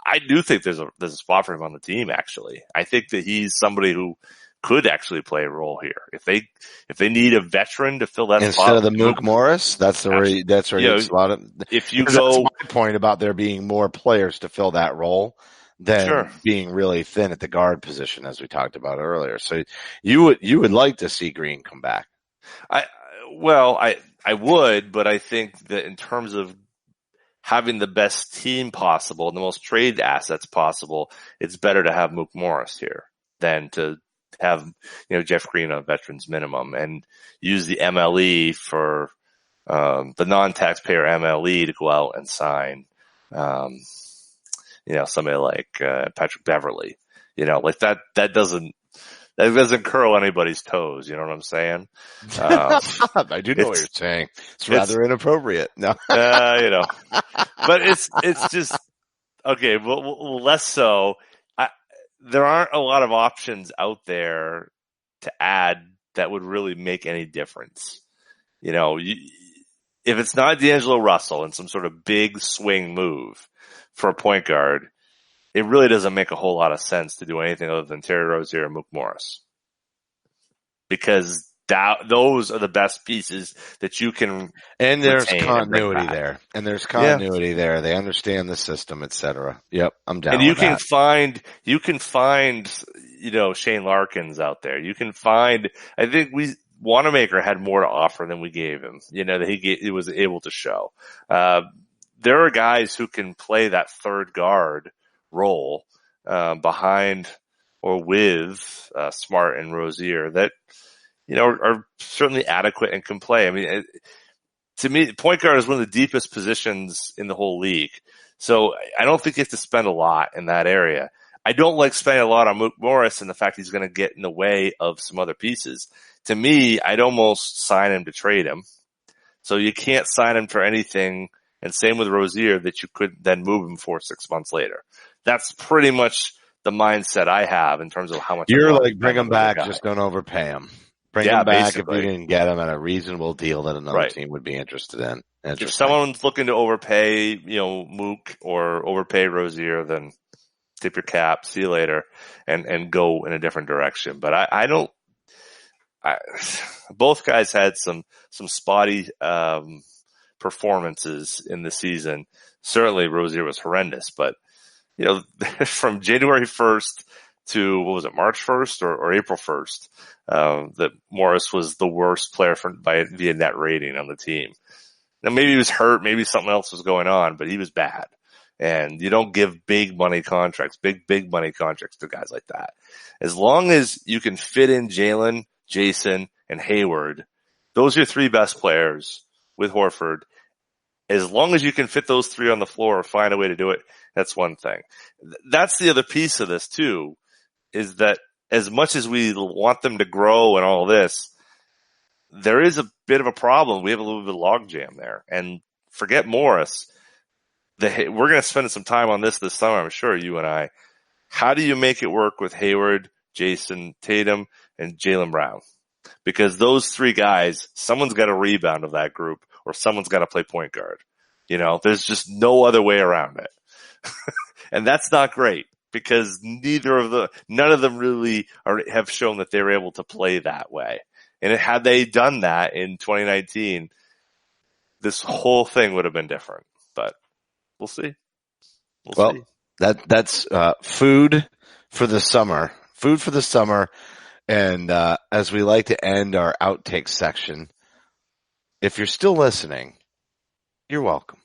I do think there's a spot for him on the team, actually. I think that he's somebody who could actually play a role here. If they need a veteran to fill that instead spot of the Mook Morris, that's where he slot him. If you that's go, my point about there being more players to fill that role than being really thin at the guard position, as we talked about earlier. So you would like to see Green come back. I would, but I think that in terms of having the best team possible and the most trade assets possible, it's better to have Mook Morris here than to have, Jeff Green on veterans minimum and use the MLE for, the non-taxpayer MLE to go out and sign, somebody like, Patrick Beverly, like that doesn't curl anybody's toes. You know what I'm saying? I do know what you're saying. It's rather inappropriate. No, but it's just, okay. Well, less so. There aren't a lot of options out there to add that would really make any difference. If it's not D'Angelo Russell and some sort of big swing move for a point guard, it really doesn't make a whole lot of sense to do anything other than Terry Rozier and Mook Morris. Because those are the best pieces that you can. And there's continuity there. And there's continuity there. They understand the system, etc. Yep, I'm down. And you can find, Shane Larkins out there. You can find. I think Wanamaker had more to offer than we gave him. That he was able to show. There are guys who can play that third guard role behind or with Smart and Rozier that. Are certainly adequate and can play. I mean, to me, point guard is one of the deepest positions in the whole league. So I don't think you have to spend a lot in that area. I don't like spending a lot on Mook Morris and the fact he's going to get in the way of some other pieces. To me, I'd almost sign him to trade him. So you can't sign him for anything. And same with Rozier that you could then move him for 6 months later. That's pretty much the mindset I have in terms of how much. You're like, bring him back, just don't overpay him. Bring him back basically. If you didn't get him at a reasonable deal that another team would be interested in. If someone's looking to overpay, Mook or overpay Rozier, then tip your cap, see you later, and go in a different direction. But both guys had some spotty performances in the season. Certainly Rozier was horrendous, but from January 1st to March 1st or April 1st, that Morris was the worst player via net rating on the team. Now maybe he was hurt, maybe something else was going on, but he was bad. And you don't give big money contracts to guys like that. As long as you can fit in Jalen, Jason, and Hayward, those are your three best players with Horford. As long as you can fit those three on the floor or find a way to do it, that's one thing. That's the other piece of this too, is that as much as we want them to grow and all this, there is a bit of a problem. We have a little bit of logjam there. And forget Morris. We're going to spend some time on this summer, I'm sure, you and I. How do you make it work with Hayward, Jason, Tatum, and Jaylen Brown? Because those three guys, someone's got to rebound of that group or someone's got to play point guard. There's just no other way around it. And that's not great. Because none of them really have shown that they were able to play that way. And had they done that in 2019, this whole thing would have been different. But we'll see. We'll see. That's food for the summer. Food for the summer. And as we like to end our outtakes section, if you're still listening, you're welcome.